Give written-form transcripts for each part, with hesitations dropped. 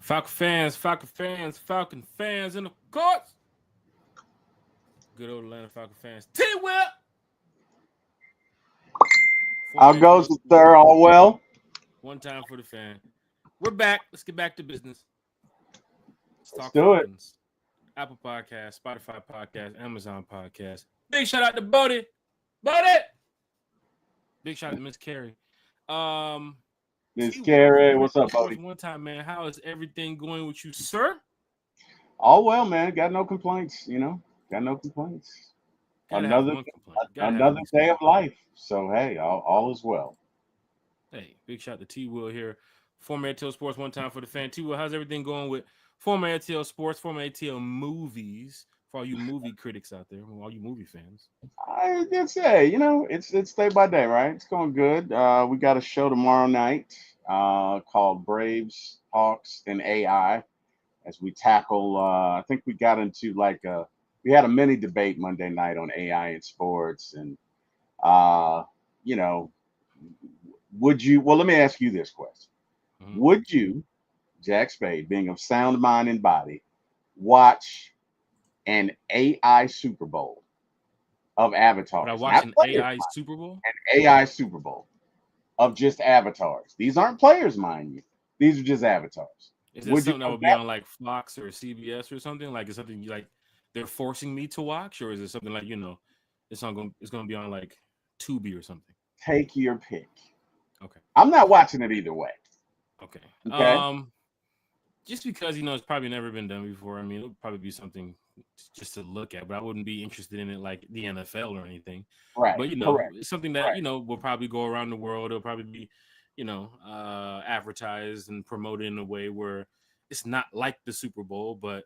Falcon fans, and of course, good old Atlanta Falcon fans. T-Will! How goes it, sir? All well? One time for the fan. We're back. Let's get back to business. Let's Let's talk do it. Falcons. Apple Podcast, Spotify Podcast, Amazon Podcast. Big shout out to Bodie. Bodie! Big shout out to Miss Carrie. Miss Carrie, what's up, Sports buddy? One time, man. How is everything going with you, sir? All well, man. Got no complaints, Got no complaints. Gotta have Another one complaint. another day of life. So hey, all is well. Hey, big shout out to T-Will here. Former ATL Sports One time for the fan. T-Will, how's everything going with former ATL Sports, former ATL Movies, for all you movie critics out there, all you movie fans? I did say, it's day by day, right? It's going good. We got a show tomorrow night called Braves, Hawks, and AI as we tackle. I think we got into we had a mini debate Monday night on AI and sports, and you know, would you? Well, let me ask you this question: Would you, Jack Spade, being of sound mind and body, watch an AI Super Bowl of avatars? But I watched an AI Super Bowl? An AI Super Bowl of just avatars. These aren't players, mind you. These are just avatars. Is it something that would be on like Fox or CBS or something? Like, is something you like they're forcing me to watch, or is it something like it's going to be on like Tubi or something? Take your pick. Okay. I'm not watching it either way. Okay. Just because it's probably never been done before. I mean, it'll probably be something just to look at, but I wouldn't be interested in it like the NFL or anything. Right. But correct. It's something that will probably go around the world. It'll probably be advertised and promoted in a way where it's not like the Super Bowl, but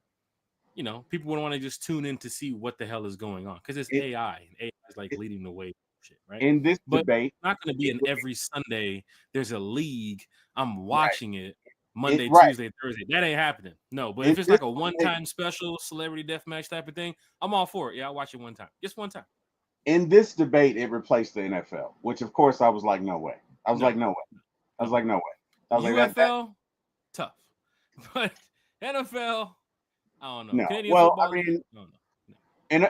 people would want to just tune in to see what the hell is going on because it's AI and AI is like leading the way. Shit, right? In this debate, it's not going to be in every Sunday. There's a league. I'm watching it Monday, right. Tuesday, Thursday. That ain't happening. No, but if it's like a one-time special celebrity deathmatch type of thing, I'm all for it. Yeah, I'll watch it one time. Just one time. In this debate, it replaced the NFL, which of course I was like, no way. I was like, no way. I was like, no way. I was UFL, like, tough. But NFL, I don't know. No. Canadian well, football, I mean, no.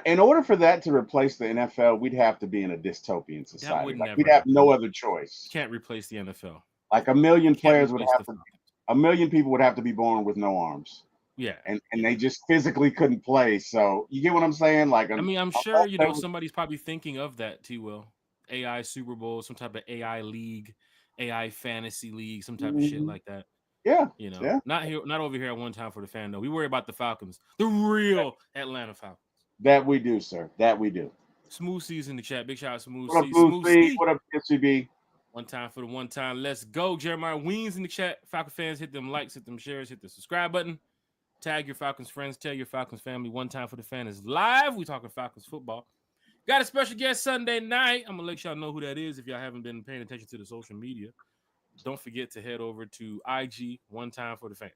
In order for that to replace the NFL, we'd have to be in a dystopian society. We'd have no other choice. Can't replace the NFL. Like a million players would have to. A million people would have to be born with no arms. Yeah, and they just physically couldn't play. So you get what I'm saying? Like, I'm sure somebody's probably thinking of that too. Will AI Super Bowl, some type of AI league, AI fantasy league, some type of shit like that. Yeah, not over here at One Time for the Fan though. We worry about the Falcons, the real Atlanta Falcons. That we do, sir. That we do. Smooth C's in the chat. Big shout out to Smooth What up, C. Smooth C? What up, SCB? One time for the one time. Let's go. Jeremiah Weens in the chat. Falcon fans, hit them likes, hit them shares, hit the subscribe button. Tag your Falcons friends. Tell your Falcons family. One Time for the Fan is live. We talking Falcons football. Got a special guest Sunday night. I'm going to let y'all know who that is if y'all haven't been paying attention to the social media. Don't forget to head over to IG, One Time for the Fan.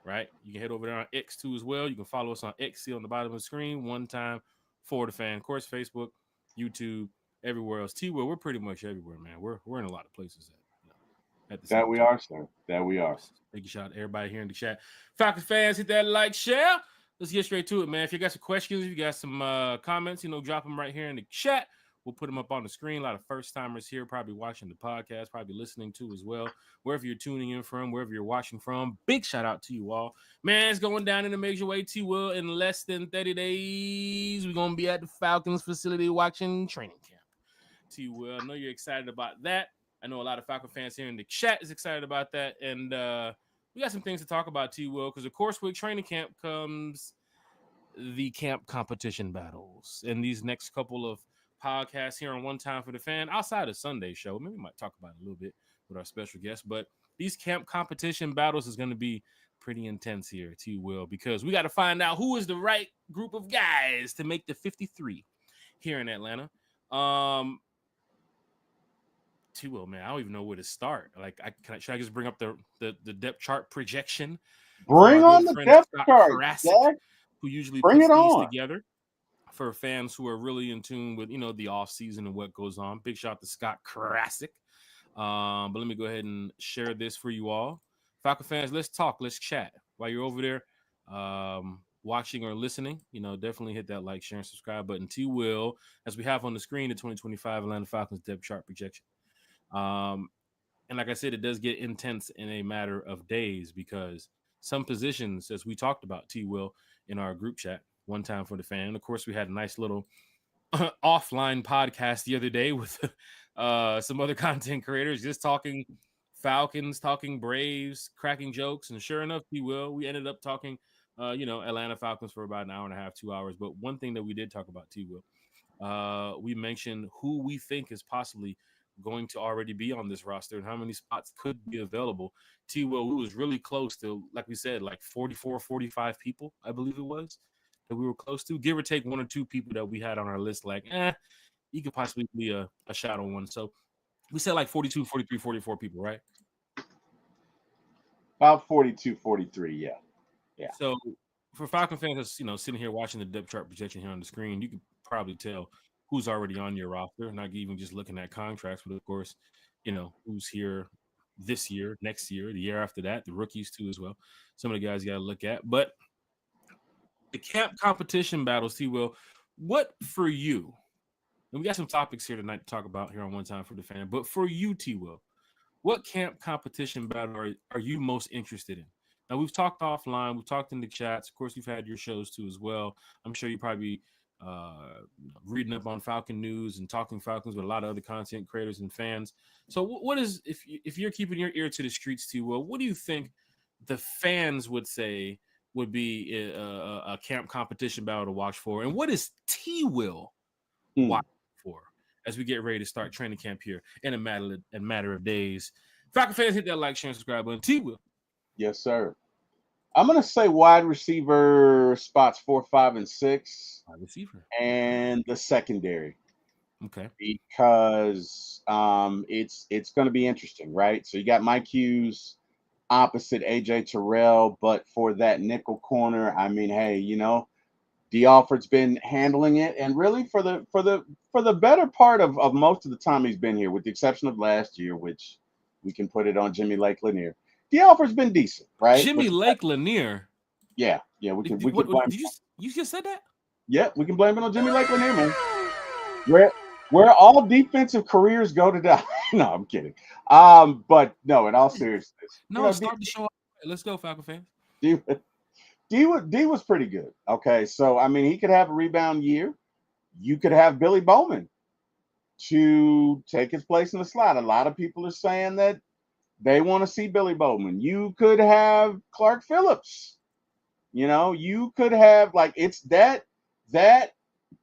Right? You can head over there on X too as well. You can follow us on X, see on the bottom of the screen, One Time for the Fan. Of course, Facebook, YouTube, everywhere else. T-Will, we're pretty much everywhere, man. We're in a lot of places at the that we time. Are, sir. That we are. Thank you, shout out to everybody here in the chat. Falcons fans, hit that like, share. Let's get straight to it, man. If you got some questions, if you got some comments, drop them right here in the chat. We'll put them up on the screen. A lot of first-timers here probably watching the podcast, probably listening to as well. Wherever you're tuning in from, wherever you're watching from, big shout-out to you all. Man, it's going down in a major way, T-Will. In less than 30 days, we're going to be at the Falcons facility watching training camp. T-Will, I know you're excited about that. I know a lot of Falcon fans here in the chat is excited about that. And we got some things to talk about, T-Will, because, of course, with training camp comes the camp competition battles. And these next couple of podcasts here on One Time for the Fan, outside of Sunday show, maybe we might talk about it a little bit with our special guest, but these camp competition battles is going to be pretty intense here, T-Will, because we got to find out who is the right group of guys to make the 53 here in Atlanta. T-Will, man, I don't even know where to start. Like, should I just bring up the depth chart projection? Bring on the depth chart, Jack. Who usually puts these together for fans who are really in tune with, the off season and what goes on. Big shout out to Scott Karasik. But let me go ahead and share this for you all. Falcon fans, let's talk, let's chat. While you're over there watching or listening, definitely hit that like, share, and subscribe button. T will, as we have on the screen, the 2025 Atlanta Falcons depth chart projection. And like I said, it does get intense in a matter of days because some positions, as we talked about, T will, in our group chat, one time for the fan. And of course, we had a nice little offline podcast the other day with some other content creators just talking Falcons, talking Braves, cracking jokes. And sure enough, we ended up talking, Atlanta Falcons for about an hour and a half, 2 hours. But one thing that we did talk about, we mentioned who we think is possibly going to already be on this roster and how many spots could be available. We was really close to, like we said, like 44, 45 people, I believe it was, that we were close to, give or take one or two people that we had on our list, like, you could possibly be a shot on one. So we said like 42, 43, 44 people, right? About 42, 43, yeah. Yeah. So for Falcon fans that's, sitting here watching the depth chart projection here on the screen, you can probably tell who's already on your roster, not even just looking at contracts, but of course, who's here this year, next year, the year after that, the rookies too as well. Some of the guys you got to look at. But the camp competition battles, T-Will, what for you? And we got some topics here tonight to talk about here on One Time for the Fan. But for you, T-Will, what camp competition battle are you most interested in? Now, we've talked offline. We've talked in the chats. Of course, we've had your shows too as well. I'm sure you probably reading up on Falcon news and talking Falcons with a lot of other content creators and fans. So what is, if you're keeping your ear to the streets, T-Will, what do you think the fans would say would be a camp competition battle to watch for? And what is T-Will watching for as we get ready to start training camp here in a matter of days? Falcon fans, hit that like, share, and subscribe button. T-Will. Yes, sir. I'm going to say wide receiver spots 4, 5, and 6. Wide receiver. And the secondary. Okay. Because it's going to be interesting, right? So you got Mike Hughes opposite AJ Terrell, but for that nickel corner, I mean, hey, D. Alford's been handling it, and really for the better part of most of the time he's been here, with the exception of last year, which we can put it on Jimmy Lake Lanier. D. Alford's been decent, right? Jimmy Lake Lanier. Yeah, we can blame. Did you just said that? Yeah, we can blame it on Jimmy Lake Lanier, man. Where all defensive careers go to die. No, I'm kidding. But no, in all seriousness. No, start the show. Let's go, Falcon fans. D was pretty good. Okay, so I mean, he could have a rebound year. You could have Billy Bowman to take his place in the slot. A lot of people are saying that they want to see Billy Bowman. You could have Clark Phillips. You could have, like, it's that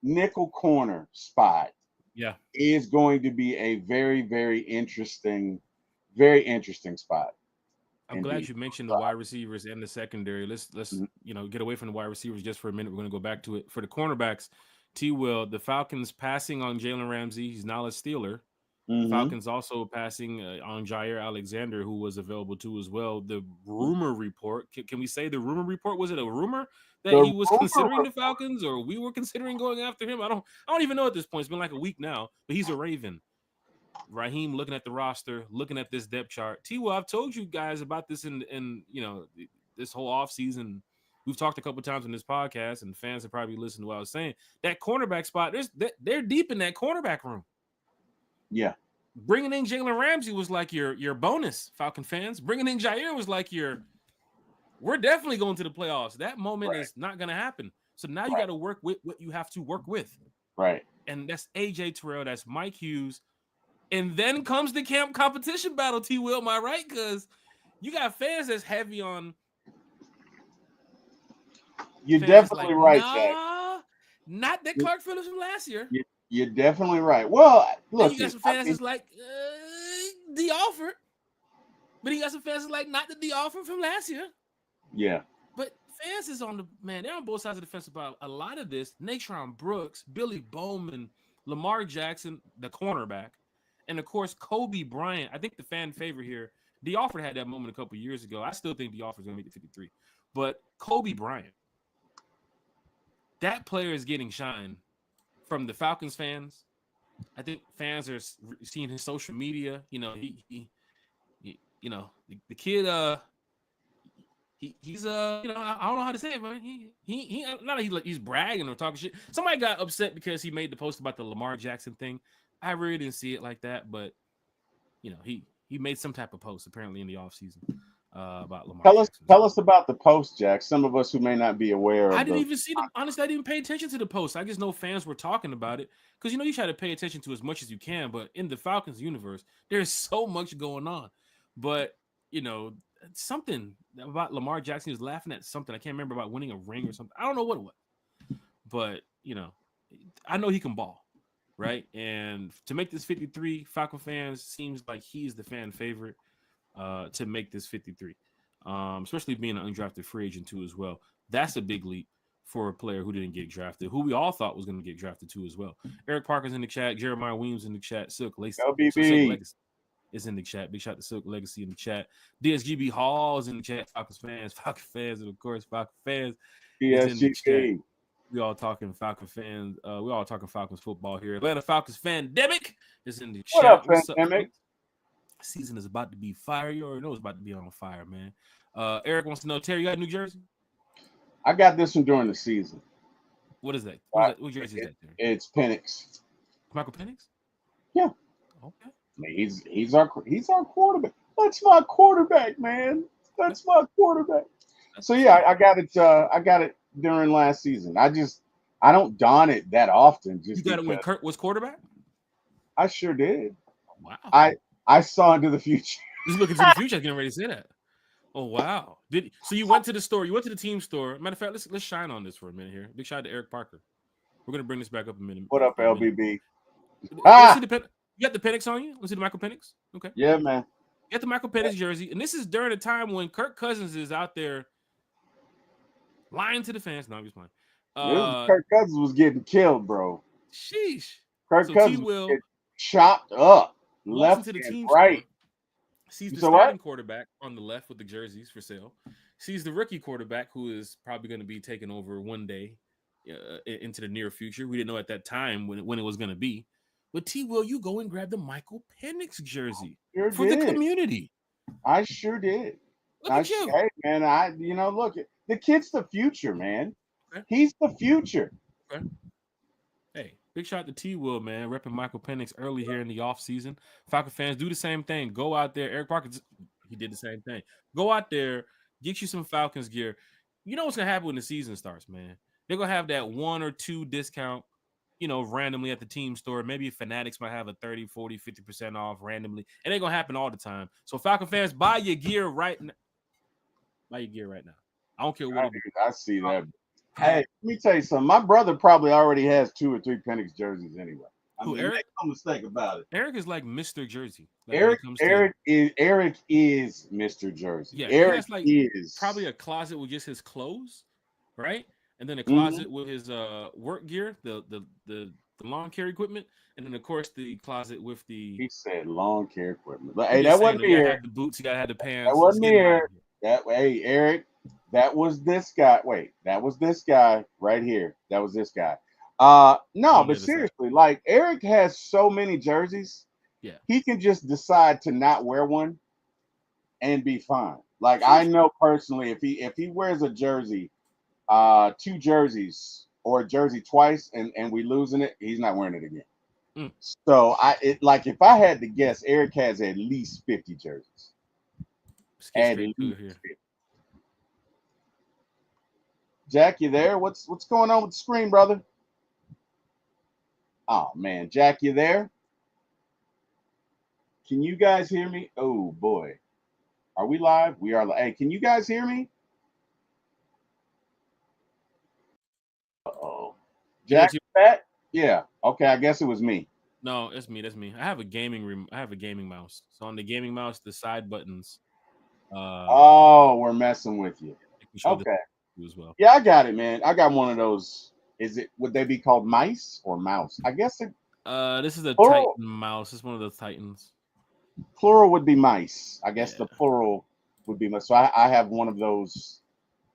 nickel corner spot. Yeah, is going to be a very, very interesting spot. I'm glad you mentioned the wide receivers and the secondary. Let's get away from the wide receivers just for a minute. We're going to go back to it for the cornerbacks. T-Will, the Falcons passing on Jalen Ramsey. He's now a Steeler. Mm-hmm. Falcons also passing on Jair Alexander, who was available too as well. The rumor report, can we say the rumor report? Was it a rumor that he was considering the Falcons, or we were considering going after him? I don't even know at this point. It's been like a week now, but he's a Raven. Raheem looking at the roster, looking at this depth chart. T-Will, I've told you guys about this in this whole offseason. We've talked a couple times on this podcast, and fans have probably listened to what I was saying. That cornerback spot, they're deep in that cornerback room. Yeah. Bringing in Jalen Ramsey was like your bonus, Falcon fans. Bringing in Jair was like we're definitely going to the playoffs. That moment is not going to happen. So now you got to work with what you have to work with. Right. And that's AJ Terrell. That's Mike Hughes. And then comes the camp competition battle, T-Will. Am I right? Because you got fans that's heavy on. You're definitely right, Jack. Not that Clark Phillips from last year. You're definitely right. Well, look, you got some fans that's like D. Alford, but you got some fans that's like not the D. Alford from last year. Yeah. But fans is they're on both sides of the fence about a lot of this. Natron Brooks, Billy Bowman, Lamar Jackson, the cornerback, and of course Kobe Bryant. I think the fan favorite here, D. Alford had that moment a couple years ago. I still think D. Alford's going to make the 53, but Kobe Bryant, that player is getting shine from the Falcons fans. I think fans are seeing his social media. The kid he's I don't know how to say it, but he not that he's bragging or talking shit. Somebody got upset because he made the post about the Lamar Jackson thing. I really didn't see it like that, but he made some type of post apparently in the offseason about Lamar Jackson. Tell us about the post, Jack. Some of us who may not be aware I of didn't even see them. Honestly, I didn't even pay attention to the post. I just know fans were talking about it because you try to pay attention to as much as you can, but in the Falcons universe, there's so much going on. But something about Lamar Jackson, he was laughing at something. I can't remember about winning a ring or something. I don't know what it was, but I know he can ball, right? And to make this 53, Falcon fans seems like he's the fan favorite to make this 53, especially being an undrafted free agent too as well. That's a big leap for a player who didn't get drafted, who we all thought was going to get drafted too as well. Eric Parker's in the chat, Jeremiah Williams in the chat, Silk Legacy is in the chat. Big shout to Silk Legacy in the chat. DSGB Hall's in the chat. Falcon fans, and of course Falcon fans is in the chat. We all talking Falcon fans. We all talking Falcons football here. Atlanta Falcons Fandemic is in the chat. What's up, Fandemic? Season is about to be fire. You already know it's about to be on fire, man. Eric wants to know, Terry, you got New Jersey? I got this one during the season. What is that? What jersey is that, Terry? It's Penix. Michael Penix? Yeah. Okay. He's our quarterback. That's my quarterback, man. That's my quarterback. So yeah, I got it during last season. I don't don it that often. Just you got it when Kurt was quarterback? I sure did. Wow. I saw into the future. He's looking to the future. I can already say that. Oh wow! So you went to the store? You went to the team store? Matter of fact, let's shine on this for a minute here. Big shout out to Eric Parker. We're gonna bring this back up in a minute. What up, LBB? You got the Penix on you? Let's see the Michael Penix. Okay. Yeah, man. You got the Michael Penix jersey, and this is during a time when Kirk Cousins is out there lying to the fans. No, I'm just playing. Kirk Cousins was getting killed, bro. Sheesh. Kirk Cousins was getting chopped up left to the team right. Store. Sees the starting quarterback on the left with the jerseys for sale. Sees the rookie quarterback who is probably going to be taking over one day into the near future. We didn't know at that time when it was going to be. But T. Will, you go and grab the Michael Penix jersey for the community. I sure did. Look at you. Hey, man, look, the kid's the future, man. Okay. He's the future. Okay. Hey, big shout out to T. Will, man, repping Michael Penix early here in the offseason. Falcon fans, do the same thing. Go out there. Eric Parker, he did the same thing. Go out there, get you some Falcons gear. You know what's going to happen when the season starts, man. They're going to have that 1 or 2 discount, randomly at the team store. Maybe Fanatics might have a 30, 40, 50% off randomly. It ain't going to happen all the time. So Falcon fans, buy your gear right now. Buy your gear right now. I don't care what it is. I see that. Hey, let me tell you something. My brother probably already has 2 or 3 Penix jerseys anyway. Eric? Make no mistake about it. Eric is like Mr. Jersey. Like Eric is Mr. Jersey. Yeah, Eric is probably a closet with just his clothes, right? And then a closet with his work gear, the lawn care equipment, and then of course the closet with the. He said lawn care equipment. But hey, that wasn't me. You gotta have the boots. You gotta have the pants. That wasn't me. Hey, Eric. That was this guy. Wait, that was this guy right here. That was this guy. No, but seriously, like Eric has so many jerseys. Yeah, he can just decide to not wear one and be fine. Like I know personally, if he wears a jersey, 2 jerseys or a jersey twice, and we losing it, he's not wearing it again. So if I had to guess, Eric has at least 50 jerseys. At least 50. Jack, you there? What's going on with the screen, brother? Oh man, Jack, you there? Can you guys hear me? Oh boy, are we live? We are. Hey, can you guys hear me? Uh-oh. Jack, back? Yeah. Okay, I guess it was me. No, it's me. That's me. I have a gaming mouse. So on the gaming mouse, the side buttons. We're messing with you. Okay. As well. Yeah, I got it, man. I got one of those. Would they be called mice or mouse? I guess it. This is a Titan mouse. It's one of those Titans. Plural would be mice. I guess the plural would be mice. So I have one of those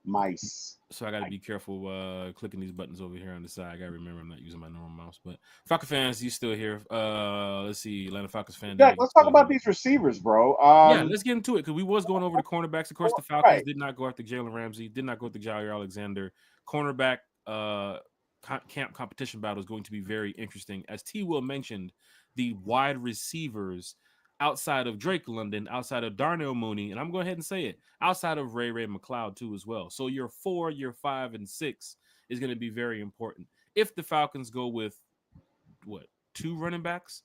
Mice. So I got to be careful clicking these buttons over here on the side. I got to remember I'm not using my normal mouse. But Falcons fans, you still here? Let's see, Atlanta Falcons fan. Jack, let's talk about these receivers, bro. Yeah, let's get into it because we was going over the cornerbacks. Of course, the Falcons did not go after Jalen Ramsey, did not go after Jair Alexander. Cornerback camp competition battle is going to be very interesting. As T. Will mentioned, the wide receivers outside of Drake London, outside of Darnell Mooney, and I'm going ahead and say it, outside of Ray McLeod too as well. So your 4, your 5, and 6 is going to be very important. If the Falcons go with what, 2 running backs,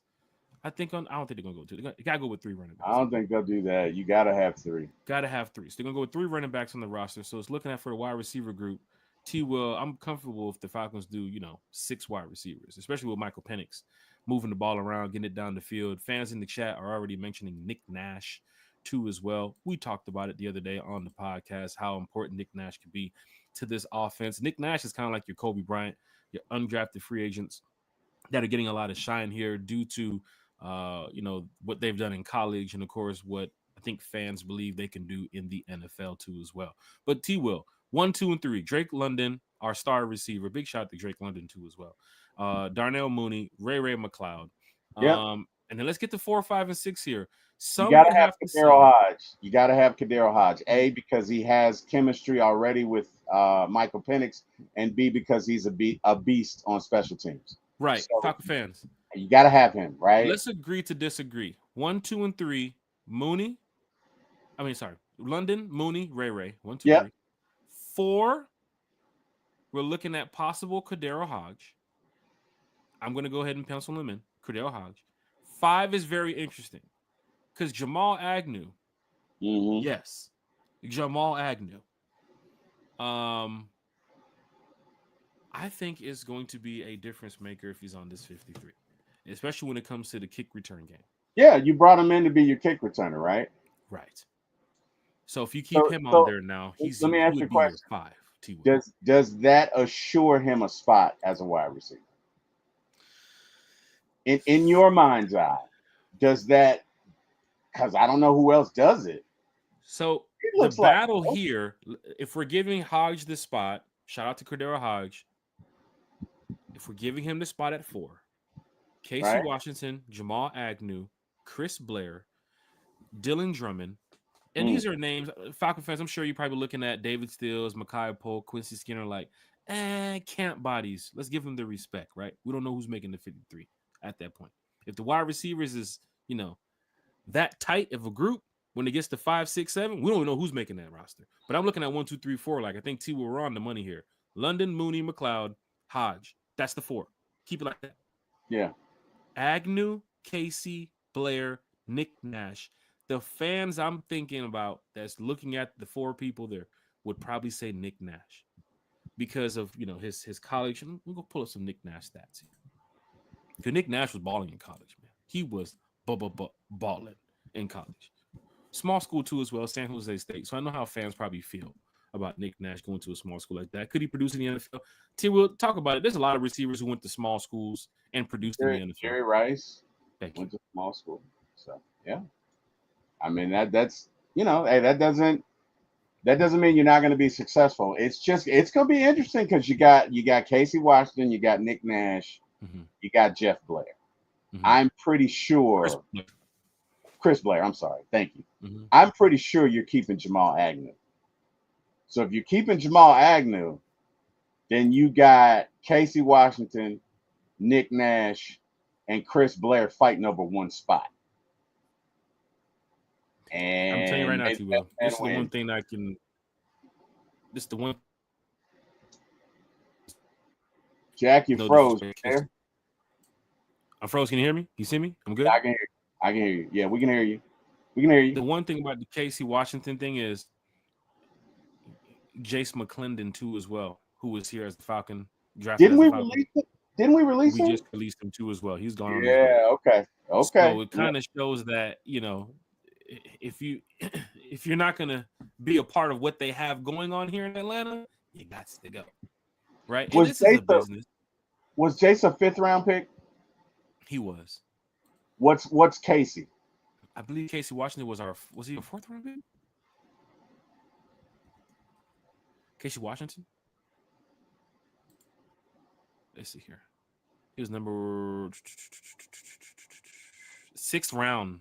I don't think they're going to go 2. They got to go with 3 running backs. I don't think they'll do that. You got to have 3. Got to have 3. So they're going to go with 3 running backs on the roster. So it's looking at for the wide receiver group. Will, I'm comfortable if the Falcons do, 6 wide receivers, especially with Michael Penix moving the ball around, getting it down the field. Fans in the chat are already mentioning Nick Nash too as well. We talked about it the other day on the podcast, how important Nick Nash could be to this offense. Nick Nash is kind of like your Kobe Bryant, your undrafted free agents that are getting a lot of shine here due to what they've done in college, and of course what I think fans believe they can do in the NFL too as well. But T. Will, 1, 2, and 3. Drake London, our star receiver. Big shout out to Drake London too as well. Darnell Mooney, Ray McLeod. And then let's get to 4, 5, and 6 here. You got to have Kadero Hodge. You got to have Kadero Hodge. A, because he has chemistry already with Michael Penix, and B, because he's a beast on special teams. Right. So, Falcon fans. You got to have him, right? Let's agree to disagree. 1, 2, and 3. London, Mooney, Ray. 1, 2, 3. 4, we're looking at possible Kadero Hodge. I'm going to go ahead and pencil him in. Kadero Hodge. 5 is very interesting because Jamal Agnew. Mm-hmm. Yes, Jamal Agnew. I think is going to be a difference maker if he's on this 53, especially when it comes to the kick return game. Yeah, you brought him in to be your kick returner, right? Right. So if you keep him on there now, he let me ask you a question. 5. Does that assure him a spot as a wide receiver? In your mind's eye, does that? Because I don't know who else does it. So the battle here, if we're giving Hodge the spot, shout out to Kadero Hodge. If we're giving him the spot at 4, Casey Washington, Jamal Agnew, Chris Blair, Dylan Drummond, and these are names, Falcon fans, I'm sure you're probably looking at David Stills, Mekhi Polk, Quincy Skinner, like, camp bodies. Let's give them the respect, right? We don't know who's making the 53 at that point. If the wide receivers is, that tight of a group, when it gets to 5, 6, 7, we don't know who's making that roster. But I'm looking at 1, 2, 3, 4. Like, I think T. We're on the money here. London, Mooney, McLeod, Hodge. That's the 4. Keep it like that. Yeah. Agnew, Casey, Blair, Nick Nash. The fans I'm thinking about that's looking at the 4 people there would probably say Nick Nash because of his college. We'll go pull up some Nick Nash stats here. Because Nick Nash was balling in college, man. He was balling in college. Small school too as well, San Jose State. So I know how fans probably feel about Nick Nash going to a small school like that. Could he produce in the NFL? T, we'll talk about it. There's a lot of receivers who went to small schools and produced in the NFL. Jerry Rice went to small school. So yeah. I mean that's hey, that doesn't mean you're not going to be successful. It's going to be interesting because you got Casey Washington, you got Nick Nash, you got Jeff Blair. I'm pretty sure Chris Blair. I'm sorry. Thank you. I'm pretty sure you're keeping Jamal Agnew. So if you're keeping Jamal Agnew, then you got Casey Washington, Nick Nash, and Chris Blair fighting over one spot. And I'm telling you right now, T-Will, this is the one thing I can. This is the one. Jack, you froze there. I'm froze. Can you hear me? You see me? I'm good. Yeah, I can hear you. Yeah, we can hear you. We can hear you. The one thing about the Casey Washington thing is Jace McClendon too, as well, who was here as the Falcon draft. Didn't we release him? We just released him too as well. He's gone. Yeah. Okay. So it kind of shows that if you're not gonna be a part of what they have going on here in Atlanta, you got to go. Right? Was this is a business. Was Jace a 5th round pick? He was. What's Casey? I believe Casey Washington was he a 4th round pick? Casey Washington. Let's see here. He was number 6th round.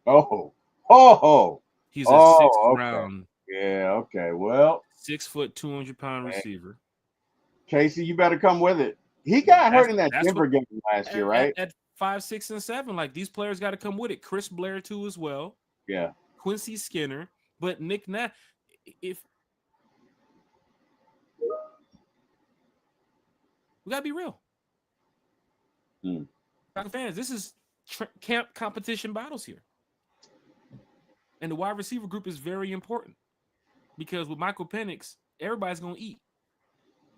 Oh, He's a 6th okay. round. Yeah, okay. Well, 6 foot, 200-pound receiver. Casey, you better come with it. He got hurt in that Denver game last year, right? At 5, 6, and 7, like these players got to come with it. Chris Blair too as well. Yeah. Quincy Skinner, but Nick Nash. If we gotta be real, fans, this is camp competition battles here, and the wide receiver group is very important because with Michael Penix, everybody's gonna eat.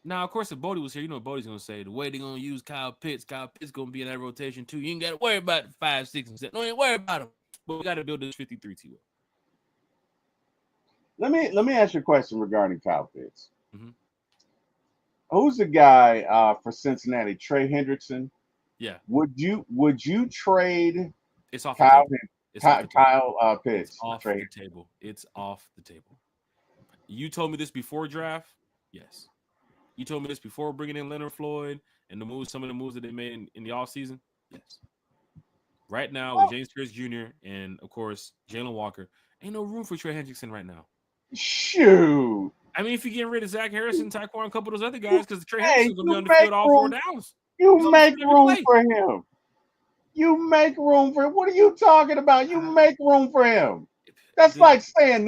Now, of course, if Bodie was here, you know what Bodie's going to say. The way they're going to use Kyle Pitts going to be in that rotation, too. You ain't got to worry about 5, 6, and 7. Don't even worry about them. But we got to build this 53 T. Let me ask you a question regarding Kyle Pitts. Mm-hmm. Who's the guy for Cincinnati? Trey Hendrickson? Yeah. Would you trade it's off Kyle, the table. It's Kyle Pitts? It's off the table. It's off the table. You told me this before draft? Yes. You told me this before bringing in Leonard Floyd and some of the moves that they made in the offseason? Yes. Right now, with James Pierce Jr. and, of course, Jalen Walker, ain't no room for Trey Hendrickson right now. Shoot. I mean, if you're getting rid of Zach Harrison, Taquan, a couple of those other guys, because Trey Hendrickson's going to be on the field all 4 downs. You make room for him. You make room for him. What are you talking about? You make room for him. That's like saying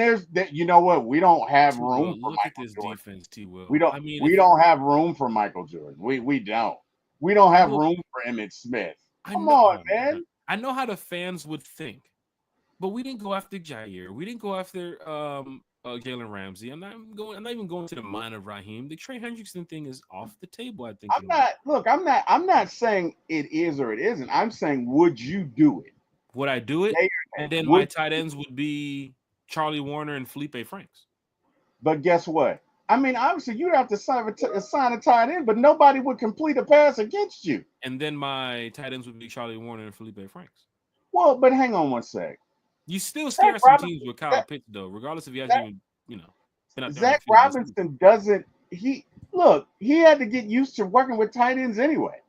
you know what? We don't have room for Michael Jordan. Defense, T-Will. We don't have room for Michael Jordan. We don't. We don't have room for Emmitt Smith. Come on, man. I know how the fans would think, but we didn't go after Jair. We didn't go after Jalen Ramsey. I'm not even going to the mind of Raheem. The Trey Hendrickson thing is off the table, I think. I'm not saying it is or it isn't. I'm saying, would you do it? Would I do it? And then my tight ends would be Charlie Warner and Felipe Franks. But guess what? I mean, obviously, you'd have to sign a tight end, but nobody would complete a pass against you. And then my tight ends would be Charlie Warner and Felipe Franks. Well, but hang on one sec. You still scare some teams with Kyle Pitts, though, regardless if he hasn't even, been out there. Zach Robinson doesn't. He had to get used to working with tight ends anyway.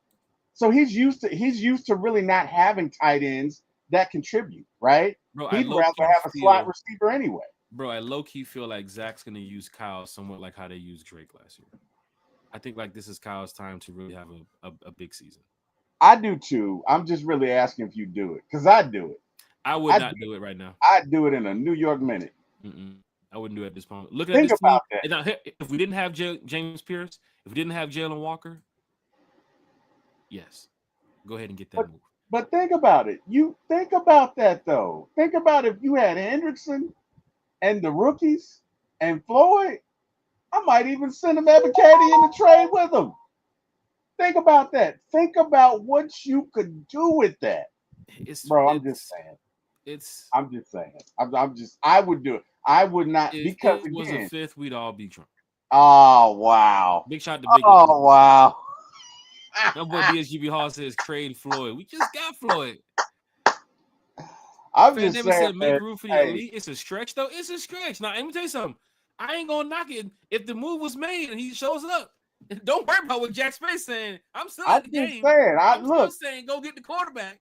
So he's used to really not having tight ends that contribute, right? Bro, he'd rather have a slot receiver anyway. Bro, I low-key feel like Zach's going to use Kyle somewhat like how they used Drake last year. I think like this is Kyle's time to really have a big season. I do too. I'm just really asking if you do it, because I'd do it. I would not do it right now. I'd do it in a New York minute. I wouldn't do it at this point. Looking at this team, now, if we didn't have James Pierce, if we didn't have Jalen Walker, yes, go ahead and get that move. But think about it. You think about that, though. Think about if you had Hendrickson and the rookies and Floyd, I might even send him Ebiketie in the trade with them. Think about that. Think about what you could do with that. I'm just saying. I would do it. I would not, because it was a fifth, we'd all be drunk. Oh, wow. Big shot to Big. Oh, wow. That boy BSGB Hall says trade Floyd. We just got Floyd. I'm just saying, said make room for the elite. It's a stretch, though. It's a stretch. Now, let me tell you something. I ain't gonna knock it if the move was made and he shows up. Don't worry about what Jack Space saying. I'm still at the game. I'm still saying go get the quarterback.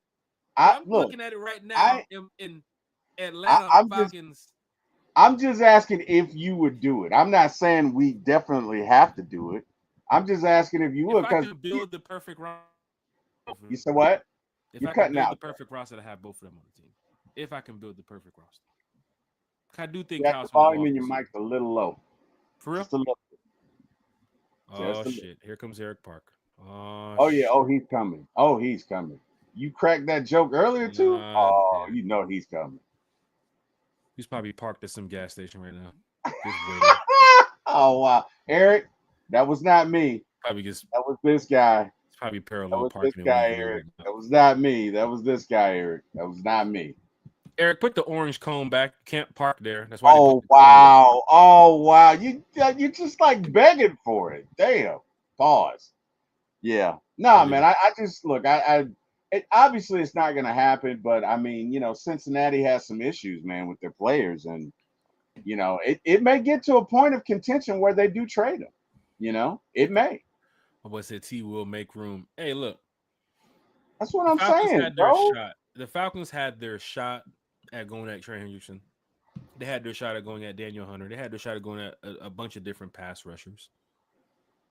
I'm looking at it right now in Atlanta Falcons. I'm just asking if you would do it. I'm not saying we definitely have to do it. I'm just asking if you would. If I could build the perfect roster. You said what? If I can build the perfect roster to have both of them on the team. If I can build the perfect roster. I do think the volume in your mic's a little low. For real? Just a little bit. Oh, shit. Here comes Eric Parker. Oh yeah. Oh, he's coming. He's coming. You cracked that joke earlier, too? You know he's coming. He's probably parked at some gas station right now. Oh, wow. Eric, that was not me. That was this guy. It's probably parallel parking. This guy, Eric. That was not me. That was this guy, Eric. That was not me. Eric, put the orange cone back. You can't park there. That's why. Oh, wow. Oh, wow. You just like begging for it. Damn. Pause. Yeah. No, man. I just look. Obviously it's not going to happen, but I mean, Cincinnati has some issues, man, with their players, and You know, it may get to a point of contention where they do trade him. You know, it may. My boy said T will make room. Hey, look, That's what the I'm Falcons saying, had their bro. shot. The Falcons had their shot at going at Trey Hendrickson. They had their shot at going at Daniel Hunter. They had their shot at going at a bunch of different pass rushers.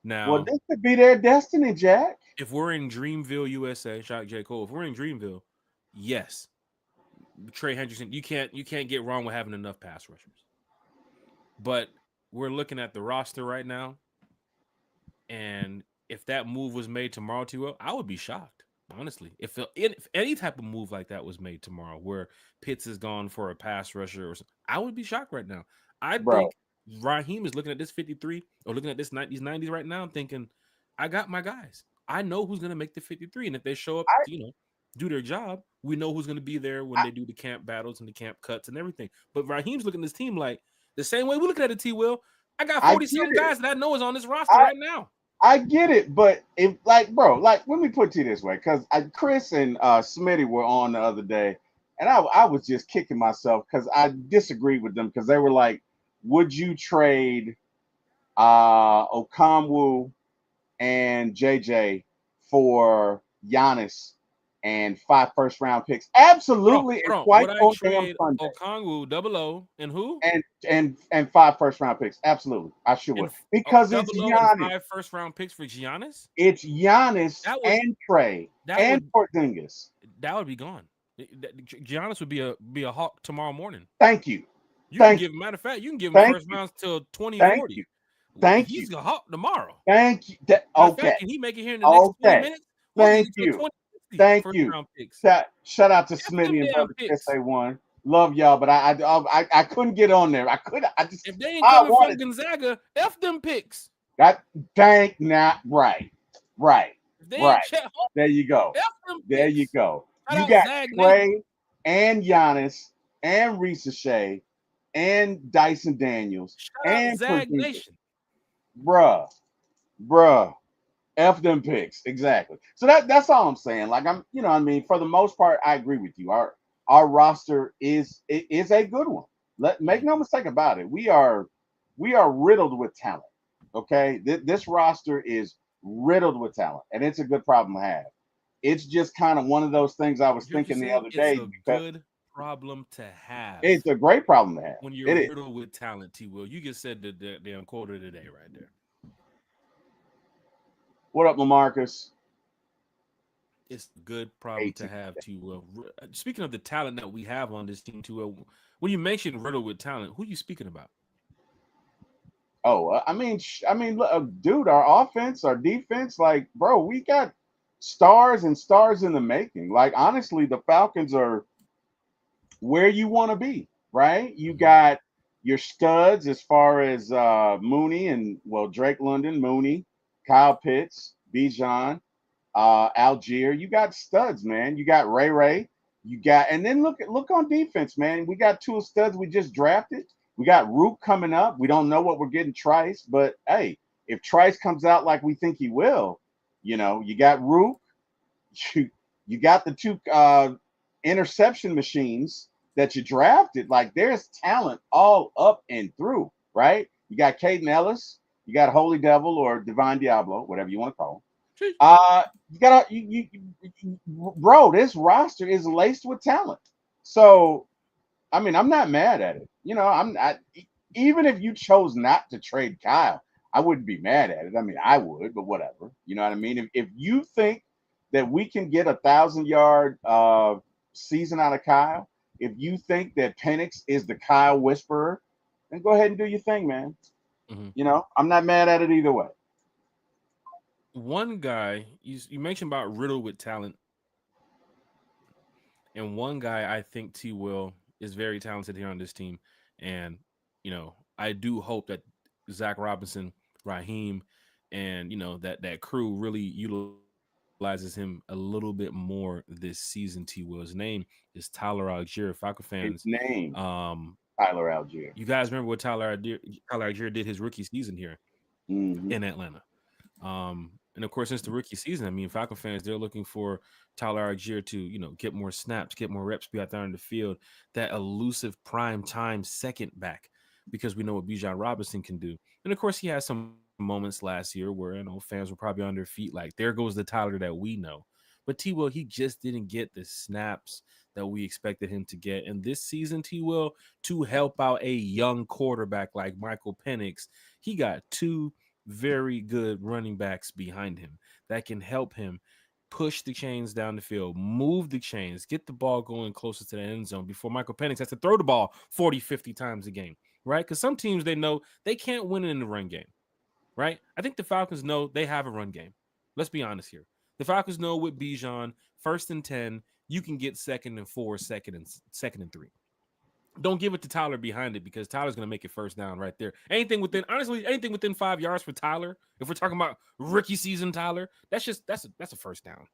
Well, Now, this could be their destiny, Jack. if we're in Dreamville, USA, shout out J. Cole. If we're in Dreamville, yes, Trey Hendrickson, you can't get wrong with having enough pass rushers. But we're looking at the roster right now, and if that move was made tomorrow, T-Will, I would be shocked. Honestly, if any type of move like that was made tomorrow, where Pitts is gone for a pass rusher, or something, I would be shocked right now. I Bro, think Raheem is looking at this 53 or looking at these 90s right now, thinking, I got my guys. I know who's going to make the 53, and if they show up, I, do their job, we know who's going to be there when I, they do the camp battles and the camp cuts and everything. But Raheem's looking at this team like the same way we look at it. T. Will, I got I 40 get some it. guys that I know is on this roster I, right now. I get it, but if like, bro, like, let me put it to you this way, because Chris and Smitty were on the other day, and I was just kicking myself because I disagreed with them because they were like, would you trade Okamwu and JJ for Giannis and 5 first-round picks? Absolutely, and Would quite I on damn trade Sunday. Okongwu double O and who? And 5 first-round picks. Absolutely, I sure would, And because it's double O and Giannis. 5 first-round picks for Giannis? It's Giannis That would and Trey that and would Porzingis. that would be gone. Giannis would be a hawk tomorrow morning. Thank you. You can Thank give you. matter of fact, you can give him Thank first you. rounds till Thank 2040. you. Thank you. He's a hawk tomorrow. Thank you. Matter of Okay. fact, can he make it here in the next 20 Okay. minutes? We'll get Thank you to you. 2050 Thank first you. round picks. Shout out to F them Smitty and damn Brother Chris. picks. They won. Love y'all, but I couldn't get on there. I just If they ain't I coming from wanted Gonzaga, F them picks. that. Thank not right. Right. If they ain't Right. Chet Holmgren, There you go. F them There you picks. go. Shout You out got Zag Nation. Trey and Giannis and Risa Shea and Dyson Daniels Shout out and Zag Porzingis. Nation. Bruh. F them picks. Exactly. So that's all I'm saying. Like, I'm, you know what I mean, for the most part, I agree with you. Our roster is a good one. Make no mistake about it. We are riddled with talent. Okay? This roster is riddled with talent, and it's a good problem to have. It's just kind of one of those things I was You heard you thinking the said other it's day a because good problem to have it's a great problem to have. when you're It is. riddled with talent, T. Will. You just said the damn quote of the day right there. What up, Lamarcus? It's a good problem to have, T. Will. Speaking of the talent that we have on this team, T. Will, when you mention riddled with talent, who are you speaking about? Oh, look, dude, our offense, our defense, like, bro, we got stars and stars in the making. Like, honestly, the Falcons are where you want to be, right? You got your studs as far as Mooney and, well, Drake London, Mooney, Kyle Pitts, Bijan, Algier. You got studs, man. You got Ray. You got, and then look on defense, man. We got 2 studs we just drafted. We got Rook coming up. We don't know what we're getting Trice, but hey, if Trice comes out like we think he will, you know, you got Rook. You got the 2 interception machines that you drafted. Like, there's talent all up and through, right? You got Caden Ellis. You got Holy Devil or Divine Diablo, whatever you want to call him. Bro, this roster is laced with talent. So, I mean, I'm not mad at it. You know, even if you chose not to trade Kyle, I wouldn't be mad at it. I mean, I would, but whatever. You know what I mean? If you think that we can get 1,000-yard season out of Kyle, if you think that Penix is the Kyle whisperer, then go ahead and do your thing, man. Mm-hmm. You know, I'm not mad at it either way. One guy you mentioned about riddled with talent, and one guy I think T. Will is very talented here on this team, and you know I do hope that Zach Robinson, Raheem, and you know that crew really utilizes him a little bit more this season. T. Will, his name is Tyler Algier. Falcon fans, His name, Tyler Algier. You guys remember what Tyler Algier did his rookie season here in Atlanta? And of course, since the rookie season, I mean, Falcon fans, they're looking for Tyler Algier to, you know, get more snaps, get more reps, be out there on the field. That elusive prime time second back. because we know what Bijan Robinson can do. And of course, he has some moments last year where fans were probably on their feet, like there goes the Tyler that we know. But T Will, he just didn't get the snaps that we expected him to get. And this season, T Will, to help out a young quarterback like Michael Penix, he got two very good running backs behind him that can help him push the chains down the field, move the chains, get the ball going closer to the end zone before Michael Penix has to throw the ball 40, 50 times a game, right? Because some teams, they know they can't win in the run game, right? I think the Falcons know they have a run game. Let's be honest here. The Falcons know with Bijan, 1st and 10, you can get 2nd and 4, second and 3. Don't give it to Tyler behind it because Tyler's going to make it first down right there. Anything within 5 yards for Tyler, if we're talking about rookie season Tyler, that's a first down,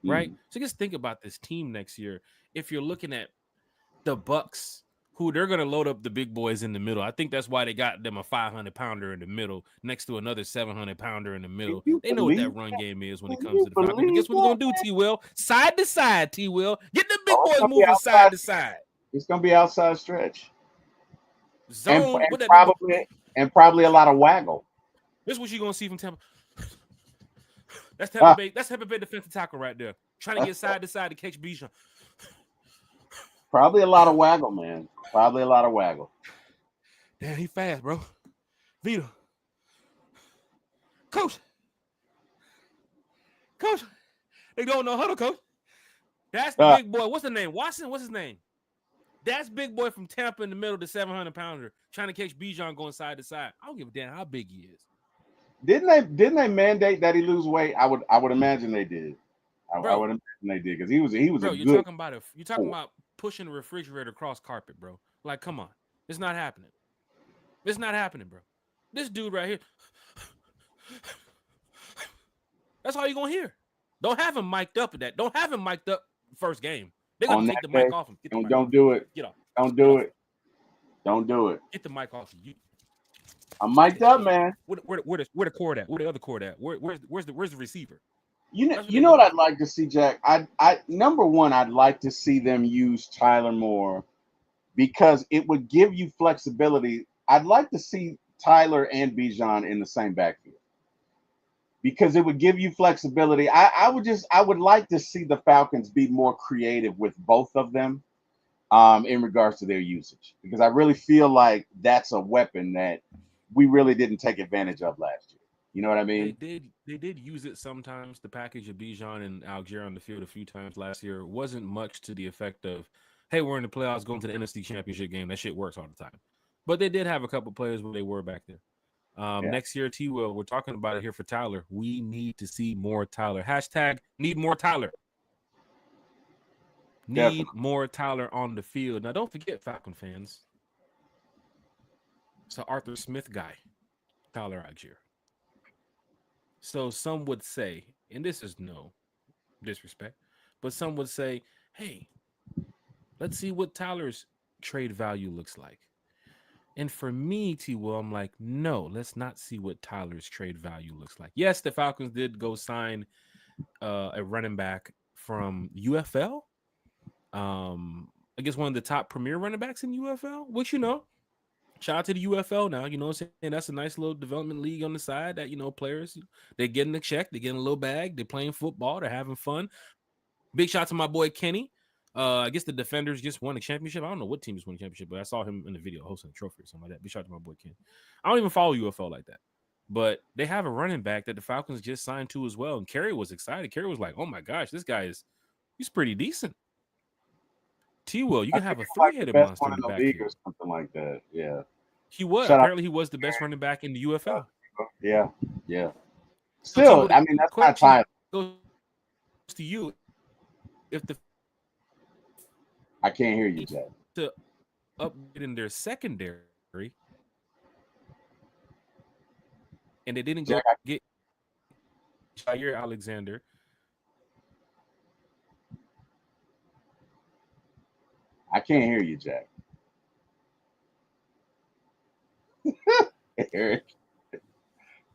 right? So just think about this team next year. If you're looking at the Bucks, who they're going to load up the big boys in the middle. I think that's why they got them a 500-pounder in the middle next to another 700-pounder in the middle. They know what that run game is when it comes to the Falcons. But guess what we're going to do, T-Will? Side to side, T-Will. Get the big boys moving side to side. It's going to be outside stretch. Zone. And probably a lot of waggle. This is what you're going to see from Tampa. That's Tampa Bay. That's Tampa Bay defensive tackle right there. Trying to get side to side to catch Bijan. Probably a lot of waggle, man. Probably a lot of waggle. Damn, he fast, bro. Vito. Coach. They don't know huddle, coach. That's the big boy. What's the name? Watson? What's his name? That's big boy from Tampa in the middle, the 700-pounder, trying to catch Bijan going side to side. I don't give a damn how big he is. Didn't they mandate that he lose weight? I would imagine they did. I would imagine they did because he was bro, a you're good. You're talking about pushing the refrigerator across carpet, bro. Like, come on, it's not happening. It's not happening, bro. This dude right here. That's all you're gonna hear. Don't have him mic'd up at that. Don't have him mic'd up first game. They're gonna take the mic off him. Don't do it. Get off. Don't do it. Don't do it. Get the mic off you. I'm mic'd up, man. Where the cord at? Where the other cord at? Where's the receiver? You know what I'd like to see, Jack? I number one, I'd like to see them use Tyler more because it would give you flexibility. I'd like to see Tyler and Bijan in the same backfield because it would give you flexibility. I would like to see the Falcons be more creative with both of them in regards to their usage because I really feel like that's a weapon that we really didn't take advantage of last year. You know what I mean? They did use it sometimes. The package of Bijan and Algier on the field a few times last year wasn't much to the effect of, hey, we're in the playoffs going to the NFC Championship game. That shit works all the time. But they did have a couple players where they were back there. Next year, T-Will, we're talking about it here for Tyler. We need to see more Tyler. Hashtag need more Tyler. Need more Tyler on the field. Now, don't forget, Falcon fans, it's an Arthur Smith guy, Tyler Algier. So some would say, and this is no disrespect, but some would say, hey, let's see what Tyler's trade value looks like. And for me, T-Will, I'm like, no, let's not see what Tyler's trade value looks like. Yes, the Falcons did go sign a running back from UFL. I guess one of the top premier running backs in UFL, which, shout out to the UFL now. You know what I'm saying? That's a nice little development league on the side that, players, they're getting a check. They're getting a little bag. They're playing football. They're having fun. Big shout out to my boy, Kenny. I guess the Defenders just won a championship. I don't know what team just won a championship, but I saw him in the video hosting a trophy or something like that. Big shout out to my boy, Kenny. I don't even follow UFL like that. But they have a running back that the Falcons just signed to as well. And Kerry was excited. Kerry was like, oh, my gosh, this guy he's pretty decent. T-Will, you can have a three-headed monster in the back or something like that. Yeah. He was. Apparently, he was the best running back in the UFL. Yeah. Still, I mean, that's not Tyler. Goes to you. If I can't hear you, Jack. To upgrade in their secondary, and they didn't get Jair Alexander. I can't hear you, Jack. Eric.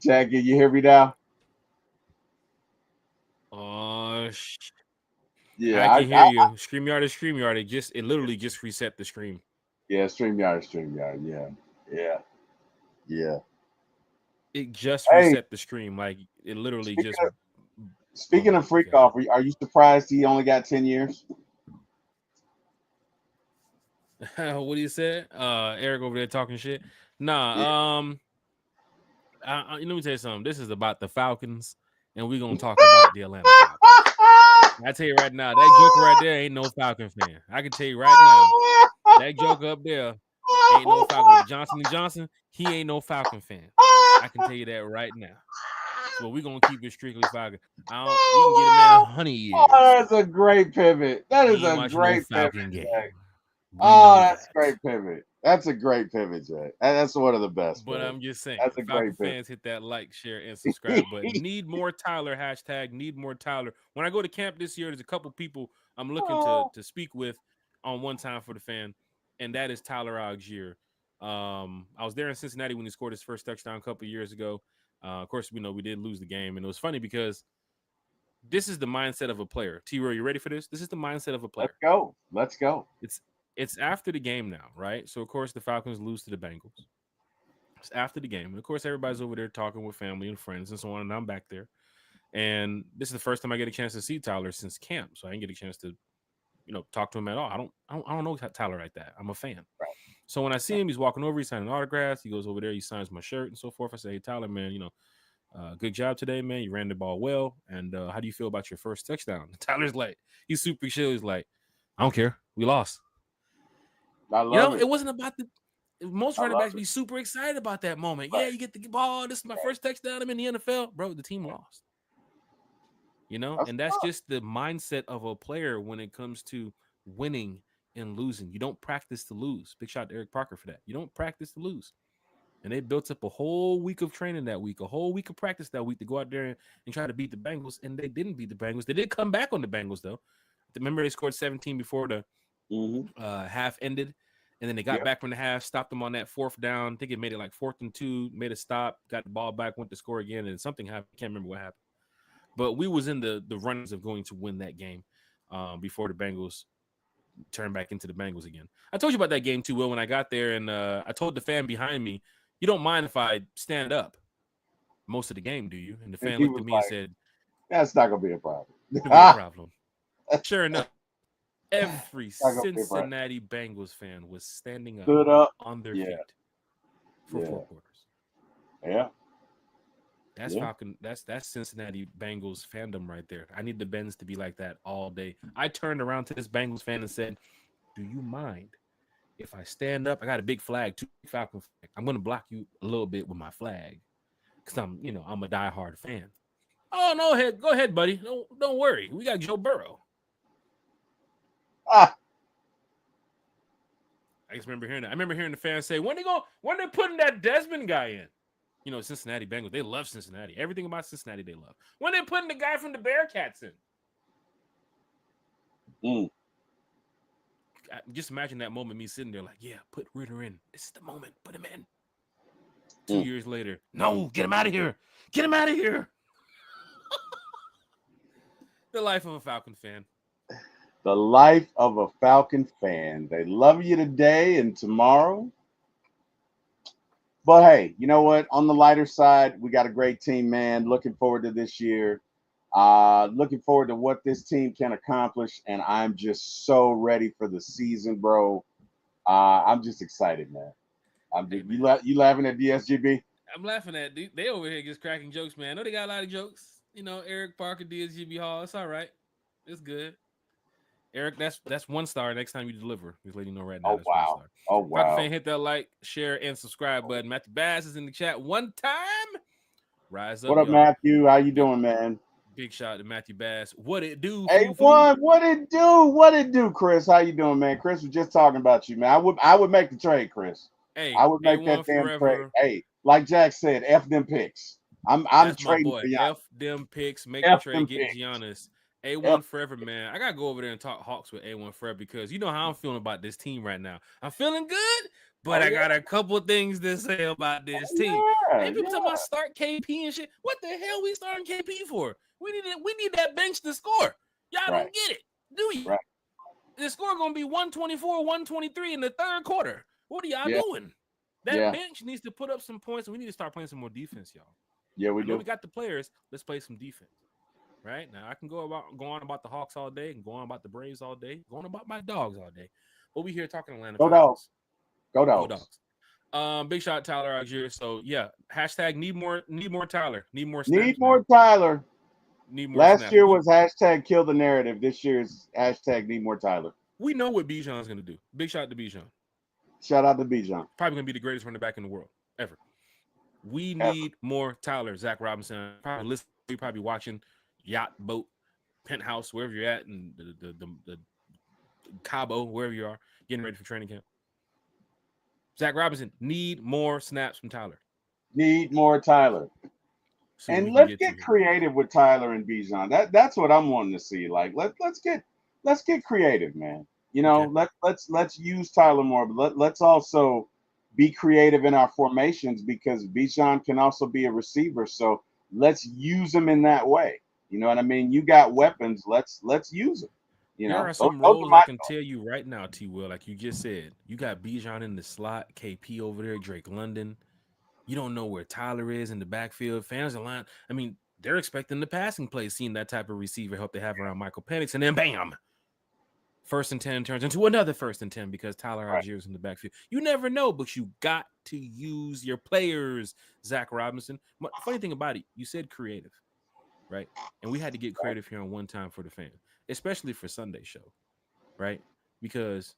Jack, can you hear me now? Yeah, I can hear you. StreamYard is StreamYard. It literally just reset the stream. Yeah, StreamYard is StreamYard. Yeah. Yeah. Yeah. It just Hey, reset the stream. Like it literally speaking just. of Oh, speaking of Freak go ahead. Off, are you surprised he only got 10 years? What do you say? Eric over there talking shit. Yeah. Nah. Let me tell you something. This is about the Falcons, and we're gonna talk about the Atlanta Falcons. I tell you right now, that joker right there ain't no Falcon fan. I can tell you right now, that joker up there ain't no Falcon with the Johnson and Johnson. He ain't no Falcon fan. I can tell you that right now. So we're gonna keep it strictly Falcon. We can get a man 100 Oh, years. that's a great pivot. That is He ain't a watching no great pivot, Falcon game. Jay. We Oh, know that's a that. great pivot. That's a great pivot, Jay. That's one of the best, But man. I'm just saying, That's a Falcon great pivot. fans, hit that like, share, and subscribe button. Need more Tyler. Hashtag need more Tyler. When I go to camp this year, there's a couple people I'm looking to speak with on One Time for the Fan, and that is Tyler Algier. I was there in Cincinnati when he scored his first touchdown a couple years ago. Of course, we know we did lose the game, and it was funny because this is the mindset of a player. T-Roy, you ready for this? This is the mindset of a player. Let's go. Let's go. It's after the game now, right? So of course the Falcons lose to the Bengals. It's after the game, and of course everybody's over there talking with family and friends and so on. And I'm back there, and this is the first time I get a chance to see Tyler since camp, so I didn't get a chance to, talk to him at all. I don't know Tyler like that. I'm a fan. Right. So when I see him, he's walking over, he's signing autographs. He goes over there, he signs my shirt and so forth. I say, "Hey Tyler, man, good job today, man. You ran the ball well. And how do you feel about your first touchdown?" Tyler's like, he's super chill. He's like, "I don't care. We lost." I love it. It wasn't about the most I running love backs it. be super excited about that moment. Right. Yeah, you get the ball. This is my first touchdown. I'm in the NFL. Bro, the team lost. And that's just the mindset of a player when it comes to winning and losing. You don't practice to lose. Big shout to Eric Parker for that. You don't practice to lose. And they built up a whole week of training that week, a whole week of practice that week to go out there and try to beat the Bengals. And they didn't beat the Bengals. They did come back on the Bengals, though. Remember, they scored 17 before the half ended. And then they got back from the half, stopped them on that fourth down. I think it made it like 4th and 2, made a stop, got the ball back, went to score again, and something happened. I can't remember what happened. But we was in the runnings of going to win that game before the Bengals turned back into the Bengals again. I told you about that game too, Will, when I got there, and I told the fan behind me, "You don't mind if I stand up most of the game, do you?" And the fan looked at me and said, "That's not gonna be a problem." "It's gonna be a problem." Sure enough, every Not gonna be a problem. Cincinnati Bengals fan was standing Stood up. on their feet for 4 quarters. Yeah. That's Falcon. That's Cincinnati Bengals fandom right there. I need the Bens to be like that all day. I turned around to this Bengals fan and said, "Do you mind if I stand up? I got a big flag, too, Falcon flag. I'm gonna block you a little bit with my flag because I'm a diehard fan." "Oh no, go ahead, buddy. Don't worry. We got Joe Burrow." I just remember hearing that. I remember hearing the fans say, when they putting that Desmond guy in?" Cincinnati Bengals, they love Cincinnati. Everything about Cincinnati, they love. When they putting the guy from the Bearcats in? Just imagine that moment, me sitting there like, "Yeah, put Ritter in. This is the moment. Put him in." 2 years later, "No, get him out of here. Get him out of here." The life of a Falcon fan. The life of a Falcon fan. They love you today and tomorrow. But hey, you know what? On the lighter side, we got a great team, man. Looking forward to this year. Looking forward to what this team can accomplish. And I'm just so ready for the season, bro. I'm just excited, man. You laughing at DSGB? I'm laughing at they over here just cracking jokes, man. I know they got a lot of jokes. Eric Parker, DSGB Hall. It's all right. It's good. Eric, that's 1 star next time you deliver. Just letting you know right now. Oh, that's wow. 1 star. Oh, wow. Falcon fan, hit that like, share, and subscribe button. Matthew Bass is in the chat one time. Rise up, what up, y'all. Matthew? How you doing, man? Big shout out to Matthew Bass. What it do? A1, what it do? What it do, Chris? How you doing, man? Chris was just talking about you, man. I would make the trade, Chris. Hey, I would make that damn trade. Hey, like Jack said, F them picks. I'm trading for y'all. F them picks. Make the trade. Get Giannis. A1 forever, man. I gotta go over there and talk Hawks with A1 forever because you know how I'm feeling about this team right now. I'm feeling good, but I got a couple things to say about this team. Hey, people talking about start KP and shit. What the hell we starting KP for? We need that bench to score. Y'all don't get it, do you? Right. The score gonna be 124, 123 in the third quarter. What are y'all doing? That Yeah. bench needs to put up some points, and we need to start playing some more defense, y'all. Yeah, we I know do. we got the players. Let's play some defense. Right now, I can go on about the Hawks all day, and go on about the Braves all day, go on about my dogs all day. But we here talking Atlanta Go dogs. Falcons. Go Go dogs. dogs. Big shot Tyler Algier. So yeah, hashtag need more Tyler. Need more snaps. Need more Tyler. Need more Last snaps. year was hashtag kill the narrative. This year is hashtag need more Tyler. We know what Bijan's gonna do. Big shot to Bijan. Shout out to Bijan. Probably gonna be the greatest running back in the world ever. We need more Tyler. Zach Robinson. Probably listening. You probably watching yacht, boat, penthouse, wherever you're at, and the Cabo, wherever you are, getting ready for training camp. Zach Robinson need more snaps from Tyler. Need more Tyler. So and let's get creative with Tyler and Bijan. That's what I'm wanting to see. Like let's get creative, man. You know, Okay. let's use Tyler more, but let's also be creative in our formations because Bijan can also be a receiver. So let's use him in that way. You know what I mean? You got weapons. Let's use them. You There know, are some those roles are I can tell you right now, T. Will, like you just said. You got Bijan in the slot, KP over there, Drake London. You don't know where Tyler is in the backfield. Fans are line. I mean, they're expecting the passing play, seeing that type of receiver help they have around Michael Penix, and then bam, 1st and 10 turns into another 1st and 10 because Tyler Algier is in the backfield. You never know, but you got to use your players, Zach Robinson. Funny thing about it, you said creative, right? And we had to get creative here on One Time for the Fan, especially for Sunday show, right? Because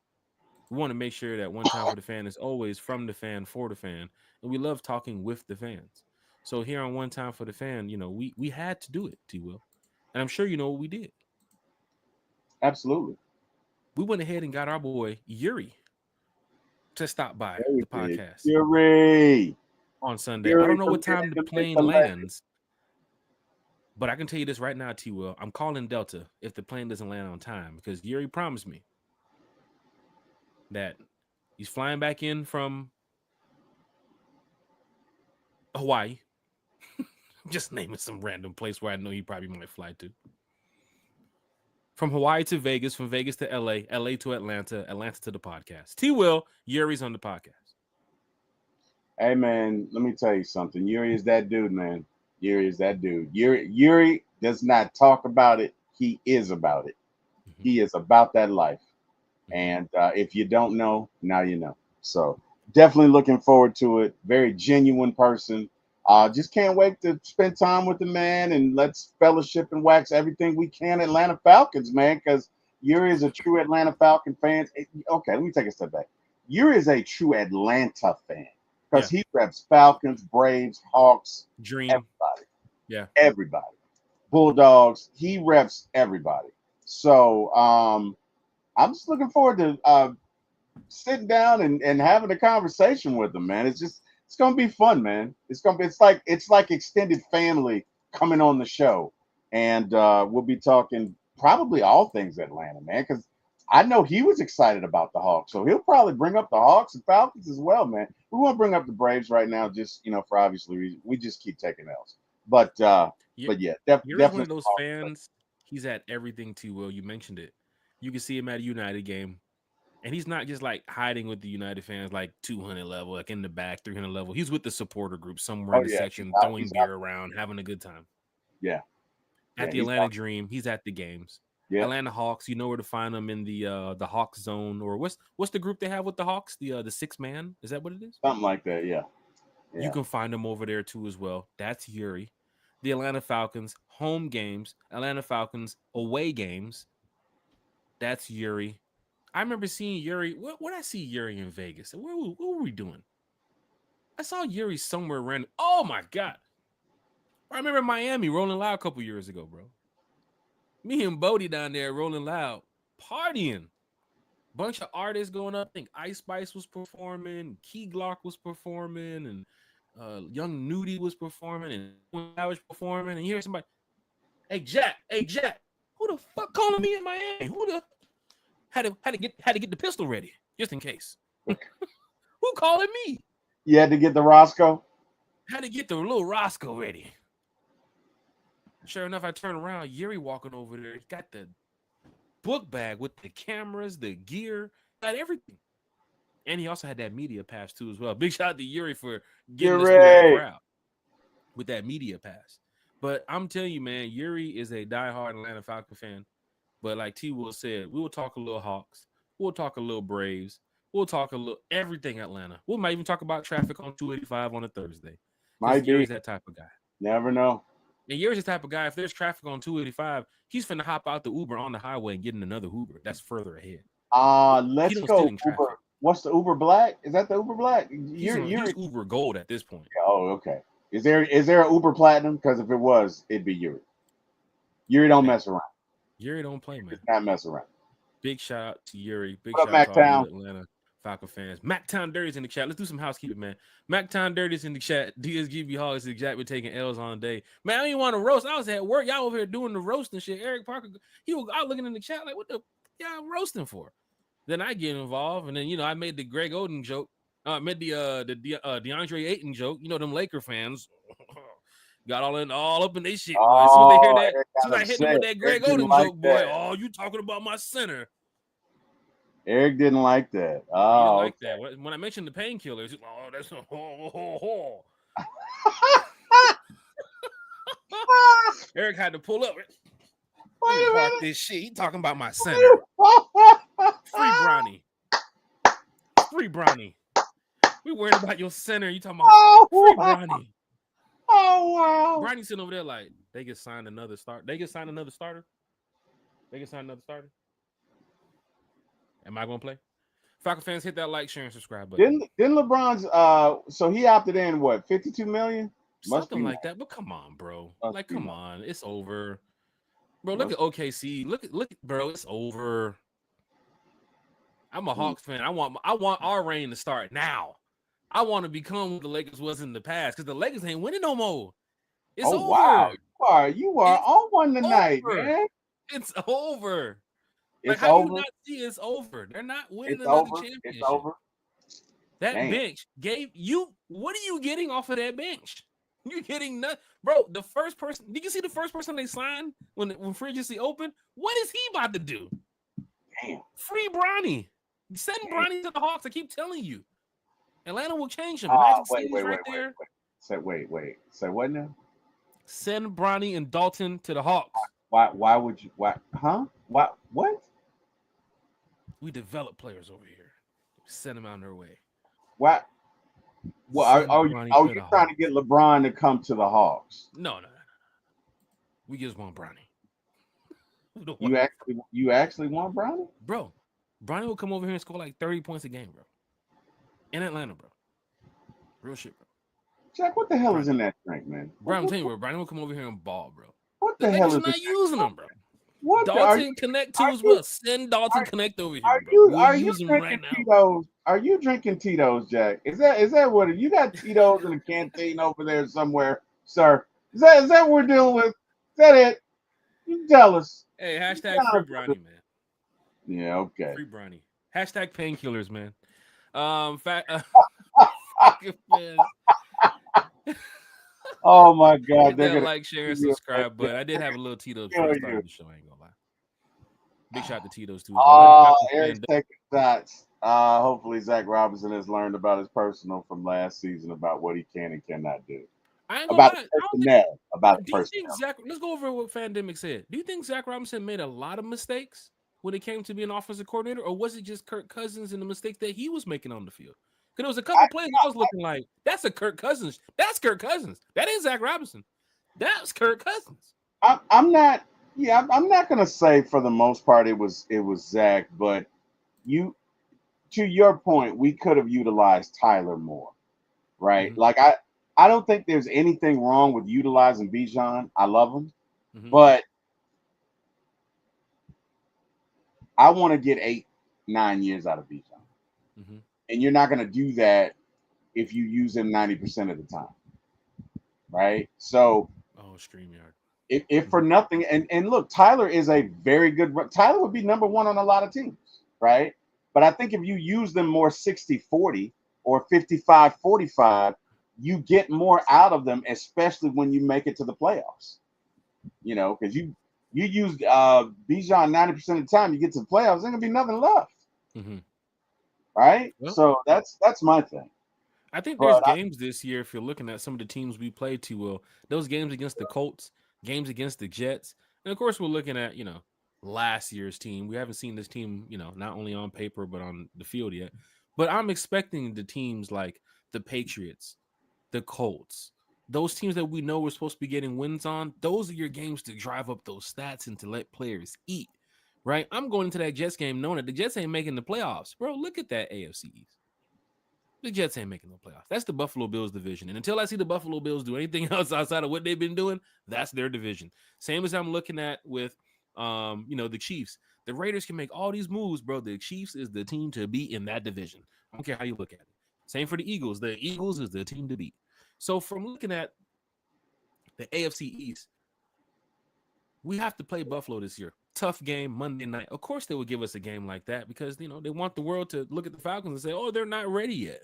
we want to make sure that One Time for the Fan is always from the fan for the fan, and we love talking with the fans. So here on One Time for the Fan, you know, we had to do it, T. Will, and I'm sure you know what we did. Absolutely. We went ahead and got our boy Yuri to stop by the podcast Yuri on Sunday. I don't know what time the plane legend. lands, but I can tell you this right now, T. Will. I'm calling Delta if the plane doesn't land on time because Yuri promised me that he's flying back in from Hawaii. Just naming some random place where I know he probably might fly to. From Hawaii to Vegas, from Vegas to LA, LA to Atlanta, Atlanta to the podcast. T. Will, Yuri's on the podcast. Hey man, let me tell you something. Yuri is that dude, man. Yuri is that dude. Yuri does not talk about it. He is about it. Mm-hmm. He is about that life. Mm-hmm. And if you don't know, now you know. So definitely looking forward to it. Very genuine person. Just can't wait to spend time with the man and let's fellowship and wax everything we can. Atlanta Falcons, man, because Yuri is a true Atlanta Falcon fan. Okay, let me take a step back. Yuri is a true Atlanta fan because he reps Falcons, Braves, Hawks, Dream. everybody. Yeah. Everybody. Bulldogs. He reps everybody. So I'm just looking forward to sitting down and having a conversation with him, man. It's gonna be fun, man. It's like extended family coming on the show, and we'll be talking probably all things Atlanta, man. Because I know he was excited about the Hawks, so he'll probably bring up the Hawks and Falcons as well, man. We won't bring up the Braves right now, just for obvious reasons. We just keep taking L's, but yeah, definitely one of those fans. He's at everything too. Will, you mentioned it. You can see him at a United game. And he's not just like hiding with the United fans, like 200 level, like in the back, 300 level. He's with the supporter group somewhere in the section, throwing beer around, having a good time. Yeah. At the Atlanta Dream, he's at the games. Yeah. Atlanta Hawks, you know where to find them in the Hawks zone, or what's the group they have with the Hawks? The 6-man, is that what it is? Something like that, yeah. You can find them over there too as well. That's Yuri. The Atlanta Falcons home games, Atlanta Falcons away games. That's Yuri. I remember seeing Yuri. What I see Yuri in Vegas? What were we doing? I saw Yuri somewhere random. Oh my god! I remember Miami Rolling Loud a couple years ago, bro. Me and Bodie down there Rolling Loud, partying. Bunch of artists going up. I think Ice Spice was performing, Key Glock was performing, and Young Nudie was performing, and I was performing. And you hear somebody, hey Jack, who the fuck calling me in Miami? Who the had to get the pistol ready just in case. Who calling me? You had to get the Roscoe. Had to get the little Roscoe ready. Sure enough, I turn around. Yuri walking over there. He got the book bag with the cameras, the gear, got everything. And he also had that media pass too as well. Big shout out to Yuri for getting us through that Yuri. crowd with that media pass. But I'm telling you, man, Yuri is a diehard Atlanta Falcon fan. But like T Will said, we will talk a little Hawks. We'll talk a little Braves. We'll talk a little everything Atlanta. We might even talk about traffic on 285 on a Thursday. Because Might be. Yuri's that type of guy. Never know. And Yuri's the type of guy, if there's traffic on 285, he's finna hop out the Uber on the highway and get in another Uber. That's further ahead. Let's go Uber. What's the Uber Black? Is that the Uber Black? He's Uber Gold at this point. Oh, okay. Is there an Uber Platinum? Because if it was, it'd be Yuri. Yuri don't mess around. Yuri don't play, man. Not mess around. Big shout out to Yuri. Big what shout up, out to all you Atlanta Falcon fans. Mactown Dirty's in the chat. Let's do some housekeeping, man. Mactown Dirty's in the chat. DSGB Hogs is exactly taking L's on day. Man, I didn't want to roast. I was at work. Y'all over here doing the roasting shit. Eric Parker, he was out looking in the chat like, what the y'all roasting for? Then I get involved, and then I made the Greg Oden joke. I made the DeAndre Ayton joke. Them Laker fans got all up in their shit. Boy. As soon as they hear that, as soon as I hit them with that Greg Oden joke, boy. Oh, you talking about my center? Eric didn't like that. Oh, he didn't like that. When I mentioned the painkillers, that's Eric had to pull up. Park this shit. He talking about my center. Free Bronny. Free Bronny. We worried about your center. You talking about free Bronny. Oh wow. Bronny sitting over there like they get signed another start. They get signed another starter. Am I gonna play? Falcon fans, hit that like, share, and subscribe button. Didn't LeBron's so he opted in what, 52 million? Something like that. But come on, bro. Come on. It's over. Bro, look at OKC. Look, bro, it's over. I'm a Hawks fan. I want our reign to start now. I want to become what the Lakers was in the past because the Lakers ain't winning no more. It's over. Wow. You are on one tonight, man. It's over. It's how over. do you not see it's over? They're not winning it's another over. championship. It's over. That bench gave you. What are you getting off of that bench? You're getting nothing, bro. The first person. Did you see the first person they signed when free agency opened? What is he about to do? Damn. Free Bronny. Send Bronny to the Hawks. I keep telling you. Atlanta will change him. Wait. Wait. Say what now? Send Bronny and Dalton to the Hawks. Why would you? Why? Huh? What? We develop players over here. Send them on their way. What? Well, are you trying to get LeBron to come to the Hawks? No. We just want Bronny. You actually want Bronny? Bro, Bronny will come over here and score like 30 points a game, bro. In Atlanta, bro. Real shit, bro. Jack, what the hell is in that drink, man? Bro, I'm telling you, bro. Bronny will come over here and ball, bro. What the hell is not using them, bro? What Dalton Connect too as well. Send Dalton Connect over here. Are you drinking Tito's? Are you drinking Tito's, Jack? Is that what you got? Tito's in a canteen over there somewhere, sir? Is that what we're dealing with? Is that it? You tell us. Hey, hashtag free Bronny, man. Yeah, okay. Free Bronny. Hashtag painkillers, man. Oh my God! They're gonna like, share, and subscribe. But I did have a little Tito's before I started the show. I ain't gonna lie. Big shout to Tito's too. Eric's taking shots. Hopefully Zach Robinson has learned about his personal from last season about what he can and cannot do. I ain't gonna lie. About do you think let's go over what Fandemic said. Do you think Zach Robinson made a lot of mistakes when it came to being offensive coordinator, or was it just Kirk Cousins and the mistakes that he was making on the field? Because there was a couple plays I was looking like, that's a Kirk Cousins. That's Kirk Cousins. That ain't Zach Robinson. That's Kirk Cousins. I'm not gonna say for the most part it was Zach, but to your point, we could have utilized Tyler more, right? Mm-hmm. Like I don't think there's anything wrong with utilizing Bijan. I love him, but I want to get 8-9 years out of Bijan. Mm-hmm. And you're not going to do that if you use him 90% of the time, right? So, StreamYard. If for nothing, and look, Tyler is a very good. Tyler would be number one on a lot of teams, right? But I think if you use them more 60-40 or 55-45, you get more out of them, especially when you make it to the playoffs. Because you use Bijan 90% of the time, you get to the playoffs, there's gonna be nothing left. Mm-hmm. right? Well, So that's my thing. I think there's But games this year, if you're looking at some of the teams we played too well, those games against the Colts, games against the Jets, and of course we're looking at, last year's team. We haven't seen this team, not only on paper but on the field yet. But I'm expecting the teams like the Patriots, the Colts, those teams that we know we're supposed to be getting wins on, those are your games to drive up those stats and to let players eat. Right? I'm going into that Jets game knowing that the Jets ain't making the playoffs. Bro, look at that AFC East. The Jets ain't making no playoffs. That's the Buffalo Bills division. And until I see the Buffalo Bills do anything else outside of what they've been doing, that's their division. Same as I'm looking at with the Chiefs. The Raiders can make all these moves, bro. The Chiefs is the team to beat in that division. I don't care how you look at it. Same for the Eagles. The Eagles is the team to beat. So from looking at the AFC East, we have to play Buffalo this year. Tough game, Monday night. Of course, they would give us a game like that because, they want the world to look at the Falcons and say, oh, they're not ready yet.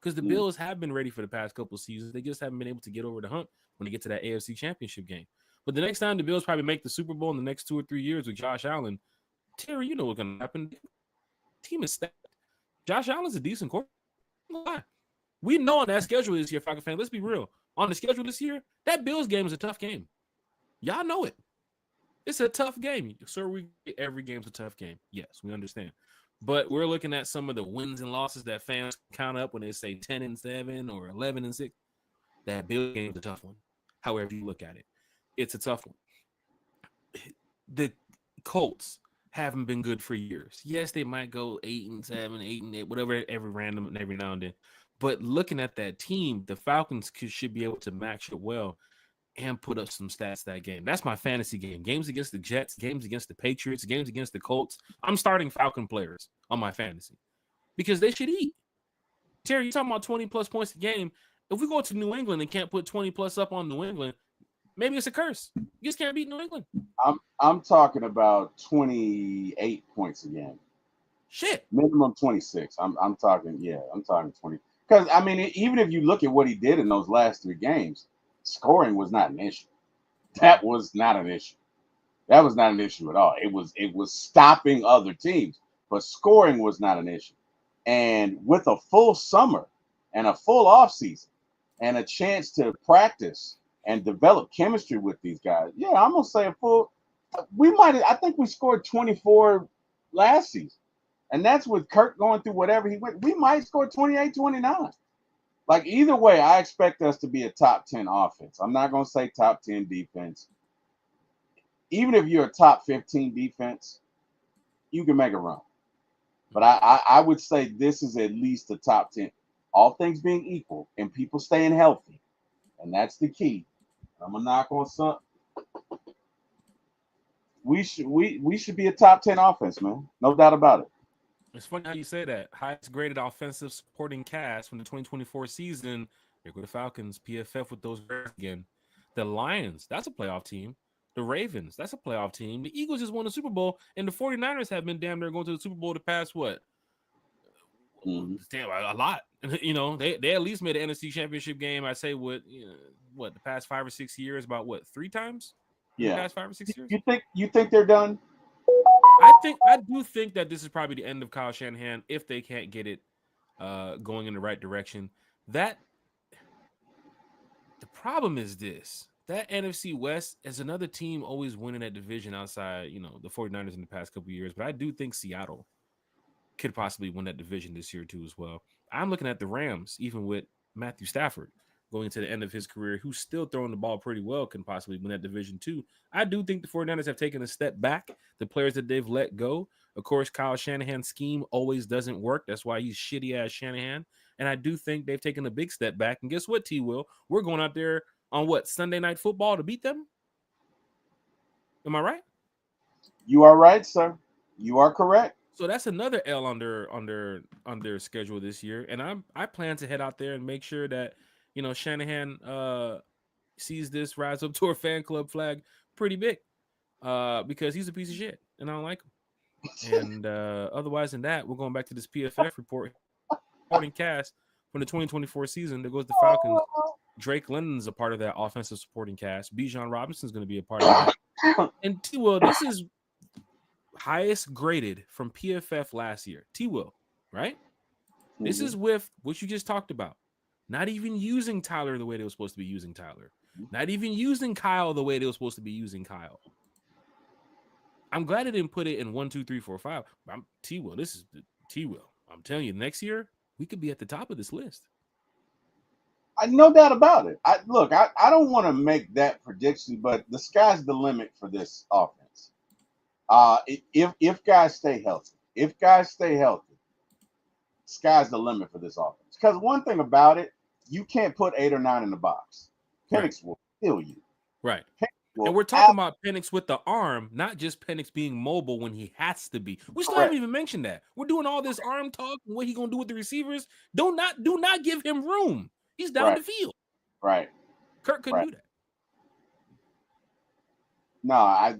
Because the Bills have been ready for the past couple of seasons. They just haven't been able to get over the hump when they get to that AFC Championship game. But the next time the Bills probably make the Super Bowl in the next 2 or 3 years with Josh Allen, Terry, you know what's going to happen. The team is stacked. Josh Allen's a decent quarterback. We know on that schedule this year, Falcons fan, let's be real. On the schedule this year, that Bills game is a tough game. Y'all know it. It's a tough game. Sir, every game's a tough game. Yes, we understand. But we're looking at some of the wins and losses that fans count up when they say 10-7 or 11-6. That Bills game's a tough one. However you look at it, it's a tough one. The Colts haven't been good for years. Yes, they might go 8-7, 8-8, whatever, every random and every now and then. But looking at that team, the Falcons should be able to match it well and put up some stats that game. That's my fantasy game. Games against the Jets, games against the Patriots, games against the Colts. I'm starting Falcon players on my fantasy because they should eat. Terry, you're talking about 20-plus points a game. If we go to New England and can't put 20-plus up on New England, maybe it's a curse. You just can't beat New England. I'm talking about 28 points a game. Shit. Minimum 26. I'm talking 20. Because, I mean, even if you look at what he did in those last 3 games, scoring was not an issue. That was not an issue. That was not an issue at all. It was stopping other teams, but scoring was not an issue. And with a full summer and a full offseason and a chance to practice and develop chemistry with these guys, yeah, I'm gonna say I think we scored 24 last season. And that's with Kirk going through whatever he went. We might score 28, 29. Like, either way, I expect us to be a top 10 offense. I'm not going to say top 10 defense. Even if you're a top 15 defense, you can make a run. But I would say this is at least a top 10. All things being equal and people staying healthy. And that's the key. I'm going to knock on something. We should be a top 10 offense, man. No doubt about it. It's funny how you say that. Highest graded offensive supporting cast from the 2024 season. Here go the Falcons, PFF with those again. The Lions, that's a playoff team. The Ravens, that's a playoff team. The Eagles just won the Super Bowl, and the 49ers have been damn near going to the Super Bowl the past what? Damn, a lot. They at least made an NFC Championship game. I say the past 5 or 6 years, about 3 times? Yeah. The past 5 or 6 years. You think they're done? I do think that this is probably the end of Kyle Shanahan if they can't get it going in the right direction. The problem is this. That NFC West is another team always winning that division outside, the 49ers in the past couple of years. But I do think Seattle could possibly win that division this year too as well. I'm looking at the Rams, even with Matthew Stafford going to the end of his career, who's still throwing the ball pretty well, can possibly win that division too. I do think the 49ers have taken a step back. The players that they've let go. Of course, Kyle Shanahan's scheme always doesn't work. That's why he's shitty-ass Shanahan. And I do think they've taken a big step back. And guess what, T-Will? We're going out there on Sunday Night Football to beat them? Am I right? You are right, sir. You are correct. So that's another L on their schedule this year. And I plan to head out there and make sure that Shanahan sees this rise up to our fan club flag pretty big because he's a piece of shit and I don't like him. And otherwise than that, we're going back to this PFF reporting cast from the 2024 season. There goes the Falcons. Drake London's a part of that offensive supporting cast. Bijan Robinson's going to be a part of that. And T-Will, this is highest graded from PFF last year. T-Will, right? This is with what you just talked about. Not even using Tyler the way they were supposed to be using Tyler. Not even using Kyle the way they were supposed to be using Kyle. I'm glad they didn't put it in 1, 2, 3, 4, 5. I'm T Will. This is the T Will. I'm telling you, next year we could be at the top of this list. I no doubt about it. I don't want to make that prediction, but the sky's the limit for this offense. If guys stay healthy, sky's the limit for this offense. Because one thing about it, you can't put 8 or 9 in the box. Penix will kill you. Right. And we're talking about Penix with the arm, not just Penix being mobile when he has to be. We still haven't even mentioned that. We're doing all this arm talk and what he gonna do with the receivers. Do not give him room. He's down the field. Right. Kirk couldn't do that. No,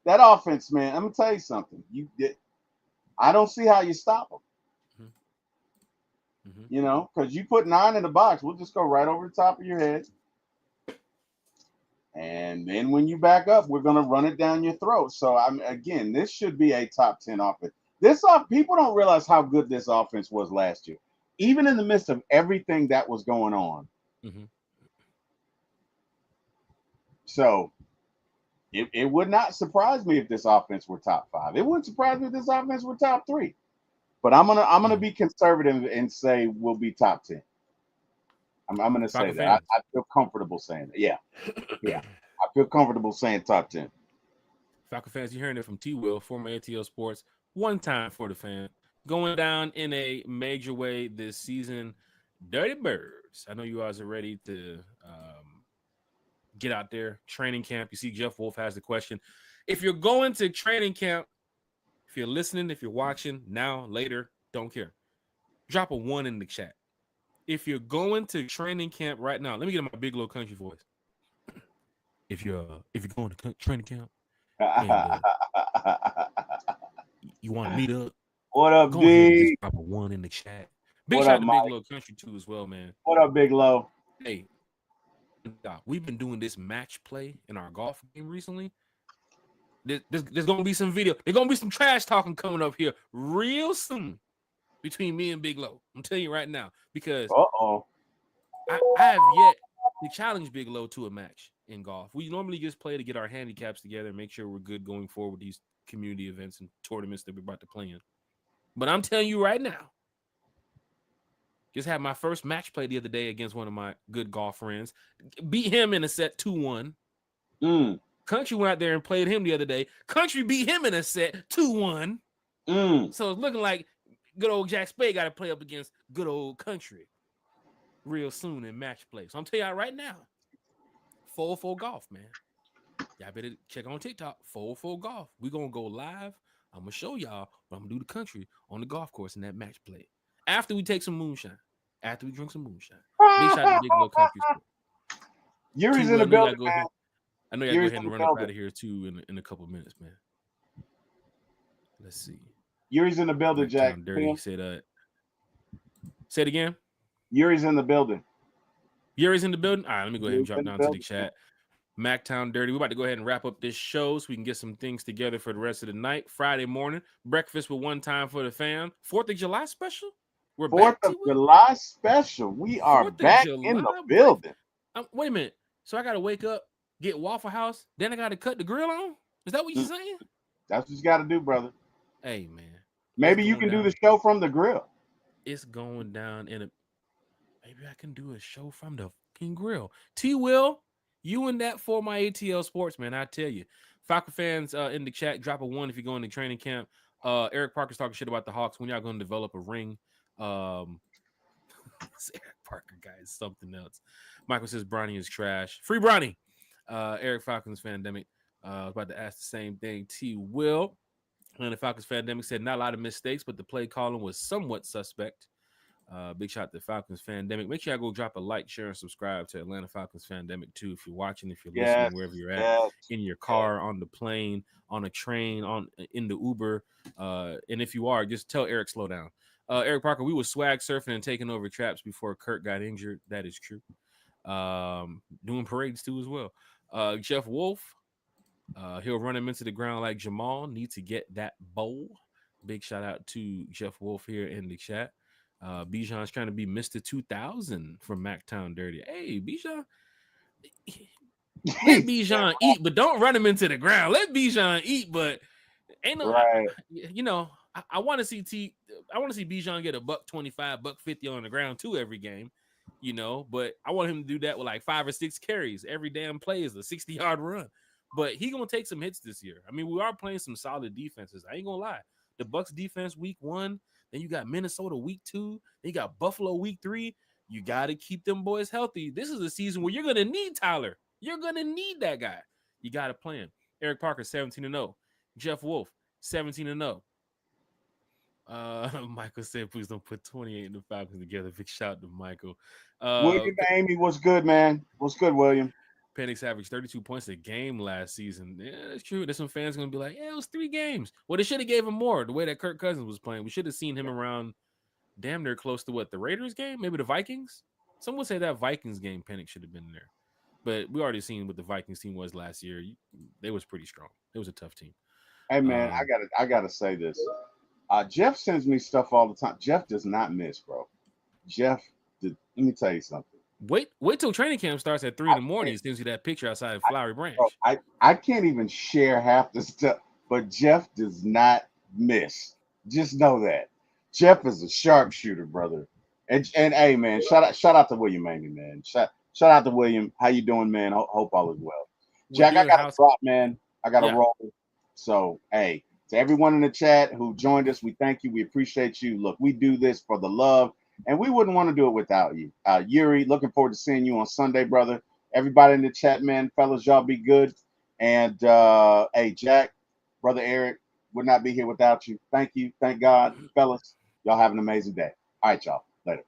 that offense, man. I'm gonna tell you something. I don't see how you stop them. You know, because you put 9 in the box, we'll just go right over the top of your head. And then when you back up, we're gonna run it down your throat. So again, this should be a top 10 offense. People don't realize how good this offense was last year, even in the midst of everything that was going on. So it would not surprise me if this offense were top 5. It wouldn't surprise me if this offense were top 3. But I'm gonna be conservative and say we'll be top 10. I'm gonna say that. I feel comfortable saying that. Yeah. I feel comfortable saying top 10. Falcon fans, you're hearing it from T Will, former ATL Sports, one time for the fan. Going down in a major way this season. Dirty Birds. I know you guys are ready to get out there. Training camp. You see Jeff Wolf has the question. If you're going to training camp, if you're listening, if you're watching, now, later, don't care. Drop a 1 in the chat. If you're going to training camp right now, let me get in my big little country voice. If you're going to training camp and you want to meet up, what up, go ahead and D? just drop a 1 in the chat. Big shout out to Big Low Country too as well, man. What up, Big Low? Hey, we've been doing this match play in our golf game recently. There's gonna be some video. There's gonna be some trash talking coming up here real soon between me and Big Low. I'm telling you right now, because I have yet to challenge Big Low to a match in golf. We normally just play to get our handicaps together and make sure we're good going forward with these community events and tournaments that we're about to play in. But I'm telling you right now, just had my first match play the other day against one of my good golf friends. Beat him in a set 2-1. Country went out there and played him the other day. Country beat him in a set 2-1. So it's looking like good old Jack Spade got to play up against good old Country real soon in match play. So I'm telling y'all right now, 404 Golf, man. Y'all better check on TikTok, 404 Golf. We're going to go live. I'm going to show y'all what I'm going to do to Country on the golf course in that match play. After we take some moonshine. After we drink some moonshine. Big shout out to Big Low Country Sport. Yuri's in the building, man. I know y'all go ahead and run up out of here too in a couple of minutes, man. Let's see. Yuri's in the building, Jack. Dirty said, say it again. Yuri's in the building. Yuri's in the building? All right, let me go ahead and drop down to the chat. MacTown Dirty. We're about to go ahead and wrap up this show so we can get some things together for the rest of the night. Friday morning, breakfast with one time for the fam. 4th of July special? We're 4th of July special. We are back in the building. Wait a minute. So I got to wake up, get Waffle House, then I got to cut the grill on? Is that what you're saying? That's what you got to do, brother. Hey, man. Maybe you can do the show from the grill. It's going down in a... Maybe I can do a show from the fucking grill. T-Will, you and that for my ATL Sports, man. I tell you. Falcon fans in the chat, drop a 1 if you're going to training camp. Eric Parker's talking shit about the Hawks. When y'all going to develop a ring? This Eric Parker guy is something else. Michael says Bronny is trash. Free Bronny. Eric Falcons Fandemic. I was about to ask the same thing. T-Will. And the Falcons Fandemic said not a lot of mistakes, but the play calling was somewhat suspect. Big shout to Falcons Fandemic. Make sure I go drop a like, share, and subscribe to Atlanta Falcons Fandemic too. If you're watching, if you're listening, wherever you're at, in your car, on the plane, on a train, in the Uber, and if you are, just tell Eric slow down. Eric Parker, we were swag surfing and taking over traps before Kurt got injured. That is true. Doing parades too as well. Jeff Wolf, he'll run him into the ground like Jamal. Need to get that bowl. Big shout out to Jeff Wolf here in the chat. Bijan's trying to be Mr. 2000 from Mactown Dirty. Hey, Bijan, let Bijan eat, but don't run him into the ground. Let Bijan eat, but ain't no, Right. I want to see I want to see Bijan get a $125, $150 on the ground too every game, but I want him to do that with like 5 or 6 carries. Every damn play is a 60-yard run. But he gonna take some hits this year. I mean, we are playing some solid defenses. I ain't gonna lie. The Bucks defense week 1, then you got Minnesota week 2, then you got Buffalo week 3. You gotta keep them boys healthy. This is a season where you're gonna need Tyler. You're gonna need that guy. You gotta play him. Eric Parker 17-0. Jeff Wolf 17-0. Michael said, please don't put 28 in the Falcons together. Big shout out to Michael. William Amy, what's good, man? What's good, William? Penix averaged 32 points a game last season. Yeah, that's true. There's some fans going to be like, yeah, it was 3 games. Well, they should have gave him more the way that Kirk Cousins was playing. We should have seen him around damn near close to what, the Raiders game? Maybe the Vikings? Some would say that Vikings game Penix should have been there. But we already seen what the Vikings team was last year. They was pretty strong. It was a tough team. Hey, man, I gotta say this. Jeff sends me stuff all the time. Jeff does not miss, bro. Jeff, let me tell you something. Wait till training camp starts at 3 in the morning. He sends you that picture outside of Flowery Branch. Bro, I can't even share half the stuff, but Jeff does not miss. Just know that. Jeff is a sharpshooter, brother. And hey, man, shout out to William Amy, man. Shout out to William. How you doing, man? Hope all is well. Jack, I got to drop, man. I got to roll. So, hey, to everyone in the chat who joined us, we thank you. We appreciate you. Look, we do this for the love, and we wouldn't want to do it without you. Yuri, looking forward to seeing you on Sunday, brother. Everybody in the chat, man, fellas, y'all be good. And, hey, Jack, brother Eric, would not be here without you. Thank you. Thank God. Fellas, y'all have an amazing day. All right, y'all. Later.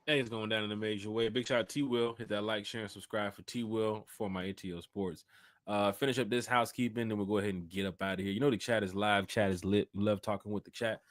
Hey, it's going down in a major way. Big shout out to T-Will. Hit that like, share, and subscribe for T-Will for my ATO Sports. Finish up this housekeeping, then we'll go ahead and get up out of here. The chat is live. Chat is lit. We love talking with the chat.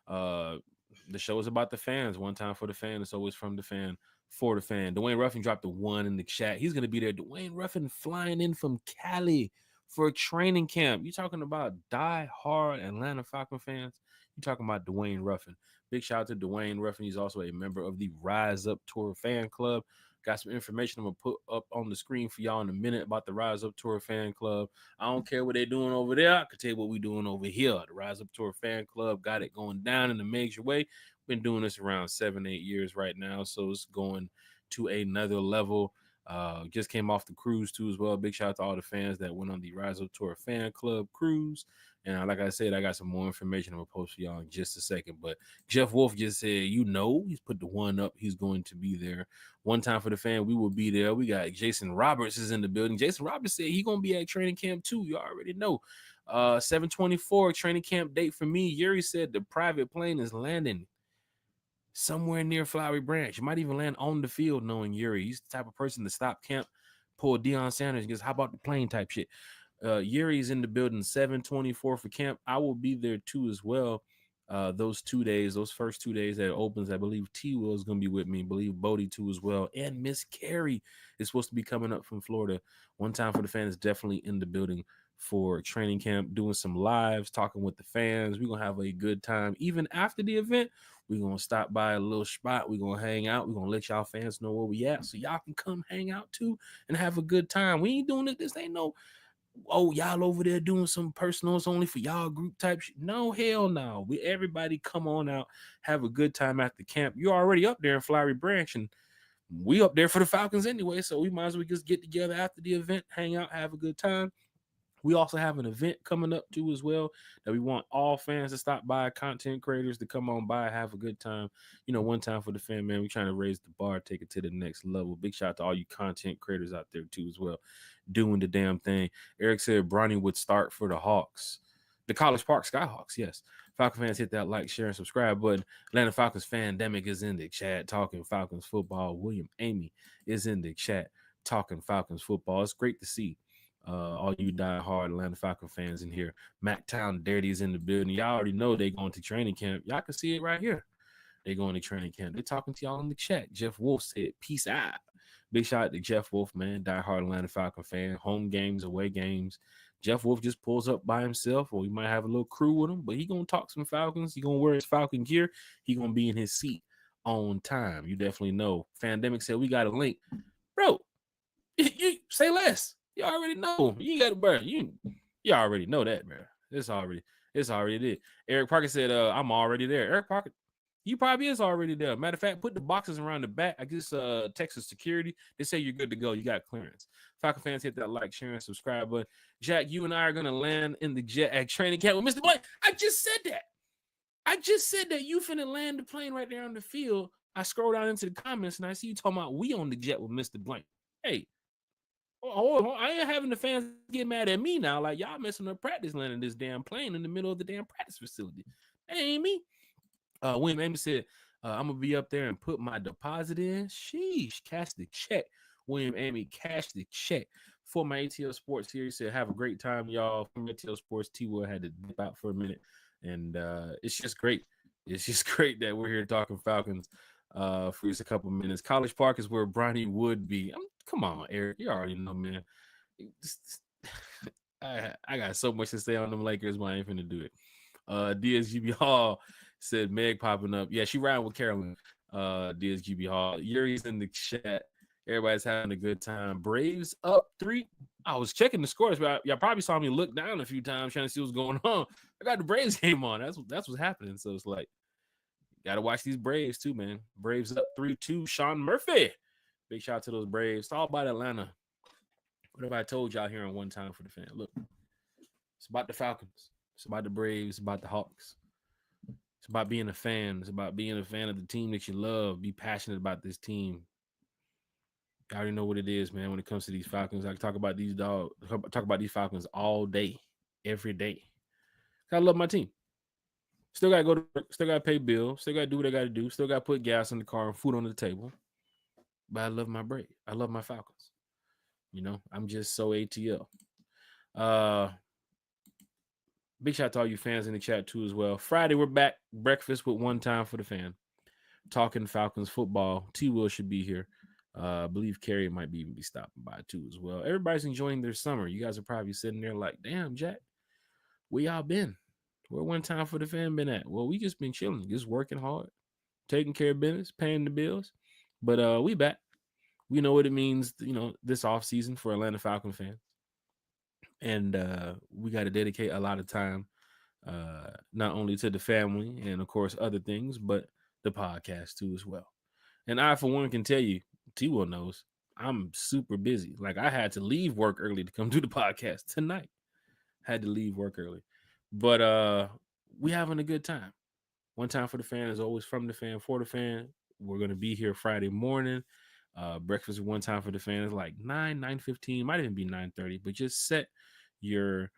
The show is about the fans. One time for the fan. It's always from the fan for the fan. Dwayne Ruffin dropped a 1 in the chat. He's going to be there. Dwayne Ruffin flying in from Cali for a training camp. You talking about die-hard Atlanta Falcon fans? You talking about Dwayne Ruffin. Big shout out to Dwayne Ruffin. He's also a member of the Rise Up Tour fan club. Got some information I'm going to put up on the screen for y'all in a minute about the Rise Up Tour fan club. I don't care what they're doing over there. I can tell you what we're doing over here. The Rise Up Tour fan club got it going down in a major way. Been doing this around 7-8 years right now, so it's going to another level. Just came off the cruise too as well. Big shout out to all the fans that went on the Rise Up Tour fan club cruise. And like I said, I got some more information I'm gonna post for y'all in just a second. But Jeff Wolf just said, he's put the 1 up. He's going to be there. One time for the fan, we will be there. We got Jason Roberts is in the building. Jason Roberts said he's gonna be at training camp too. You already know. 7/24 training camp date for me. Yuri said the private plane is landing somewhere near Flowery Branch. You might even land on the field knowing Yuri. He's the type of person to stop camp, pull Deion Sanders and just how about the plane type shit. Yuri's in the building 7/24 for camp. I will be there too as well. Those 2 days, those first 2 days that it opens, I believe T-Will is going to be with me. I believe Bodie too as well. And Miss Carrie is supposed to be coming up from Florida. One time for the fans, definitely in the building for training camp, doing some lives, talking with the fans. We're going to have a good time. Even after the event, we're going to stop by a little spot. We're going to hang out. We're going to let y'all fans know where we at so y'all can come hang out too and have a good time. We ain't doing it. This ain't no, y'all over there doing some personals only for y'all group type shit. No, hell no. Everybody come on out, have a good time at the camp. You're already up there in Flowery Branch, and we up there for the Falcons anyway, so we might as well just get together after the event, hang out, have a good time. We also have an event coming up too as well that we want all fans to stop by, content creators to come on by, have a good time. One time for the fan, man. We're trying to raise the bar, take it to the next level. Big shout out to all you content creators out there too as well, doing the damn thing. Eric said Bronny would start for the Hawks. The College Park Skyhawks, yes. Falcon fans, hit that like, share, and subscribe button. Atlanta Falcons Fandemic is in the chat talking Falcons football. William Amy is in the chat talking Falcons football. It's great to see all you die-hard Atlanta Falcon fans in here. Mactown Dirty is in the building. Y'all already know they going to training camp. Y'all can see it right here. They going to training camp. They talking to y'all in the chat. Jeff Wolf said, peace out. Big shout out to Jeff Wolf, man. Die-hard Atlanta Falcon fan. Home games, away games. Jeff Wolf just pulls up by himself, or he might have a little crew with him, but he going to talk some Falcons. He going to wear his Falcon gear. He going to be in his seat on time. You definitely know. Fandemic said we got a link, bro. You say less. You already know. You got to burn. You already know that, bro. It's already it. Eric Parker said, I'm already there. Eric Parker, you probably is already there. Matter of fact, put the boxes around the back. I guess Texas security. They say you're good to go. You got clearance. Falcon fans, hit that like, share, and subscribe button. Jack, you and I are gonna land in the jet at training camp with Mr. Blank. I just said that. You finna land the plane right there on the field. I scroll down into the comments and I see you talking about we on the jet with Mr. Blank. Hey, I ain't having the fans get mad at me now. Like, y'all messing up practice landing this damn plane in the middle of the damn practice facility. That ain't me. William Amy said, I'm gonna be up there and put my deposit in. Sheesh, cash the check. William Amy, cash the check. For my ATL Sports series, said, have a great time, y'all. From ATL Sports, T-Will had to dip out for a minute. And it's just great. It's just great that we're here talking Falcons for just a couple minutes. College Park is where Bronny would be. Come on, Eric. You already know, man. I got so much to say on them Lakers, but I ain't finna do it. DSGB Hall said Meg popping up. Yeah, she riding with Carolyn. DSGB Hall. Yuri's in the chat. Everybody's having a good time. Braves up 3. I was checking the scores, but y'all probably saw me look down a few times trying to see what's going on. I got the Braves game on. That's what's happening. So it's like, gotta watch these Braves too, man. Braves up 3-2. Sean Murphy. Big shout out to those Braves. It's all about Atlanta. What have I told y'all here on One Time for the Fan? Look, it's about the Falcons. It's about the Braves. It's about the Hawks. It's about being a fan. It's about being a fan of the team that you love. Be passionate about this team. I already know what it is, man. When it comes to these Falcons, I can talk about these Falcons all day, every day. I love my team. Still gotta go to work. Still gotta pay bills. Still gotta do what I gotta do. Still gotta put gas in the car and food on the table. But I love my Braves. I love my Falcons. You know, I'm just so ATL. Big shout out to all you fans in the chat too as well. Friday, we're back. Breakfast with One Time for the Fan. Talking Falcons football. T-Will should be here. I believe Carrie might be stopping by too as well. Everybody's enjoying their summer. You guys are probably sitting there like, damn, Jack, where y'all been? Where One Time for the Fan been at? Well, we just been chilling, just working hard, taking care of business, paying the bills. But we back. We know what it means, you know, this off season for Atlanta Falcon fans. And we got to dedicate a lot of time, not only to the family and, of course, other things, but the podcast too as well. And I, for one, can tell you, T-Will knows, I'm super busy. Like, I had to leave work early to come do the podcast tonight. Had to leave work early. But we having a good time. One Time for the Fan is always from the fan, for the fan. We're going to be here Friday morning. Breakfast One Time for the Fan is like 9:15, might even be 9:30, but just set your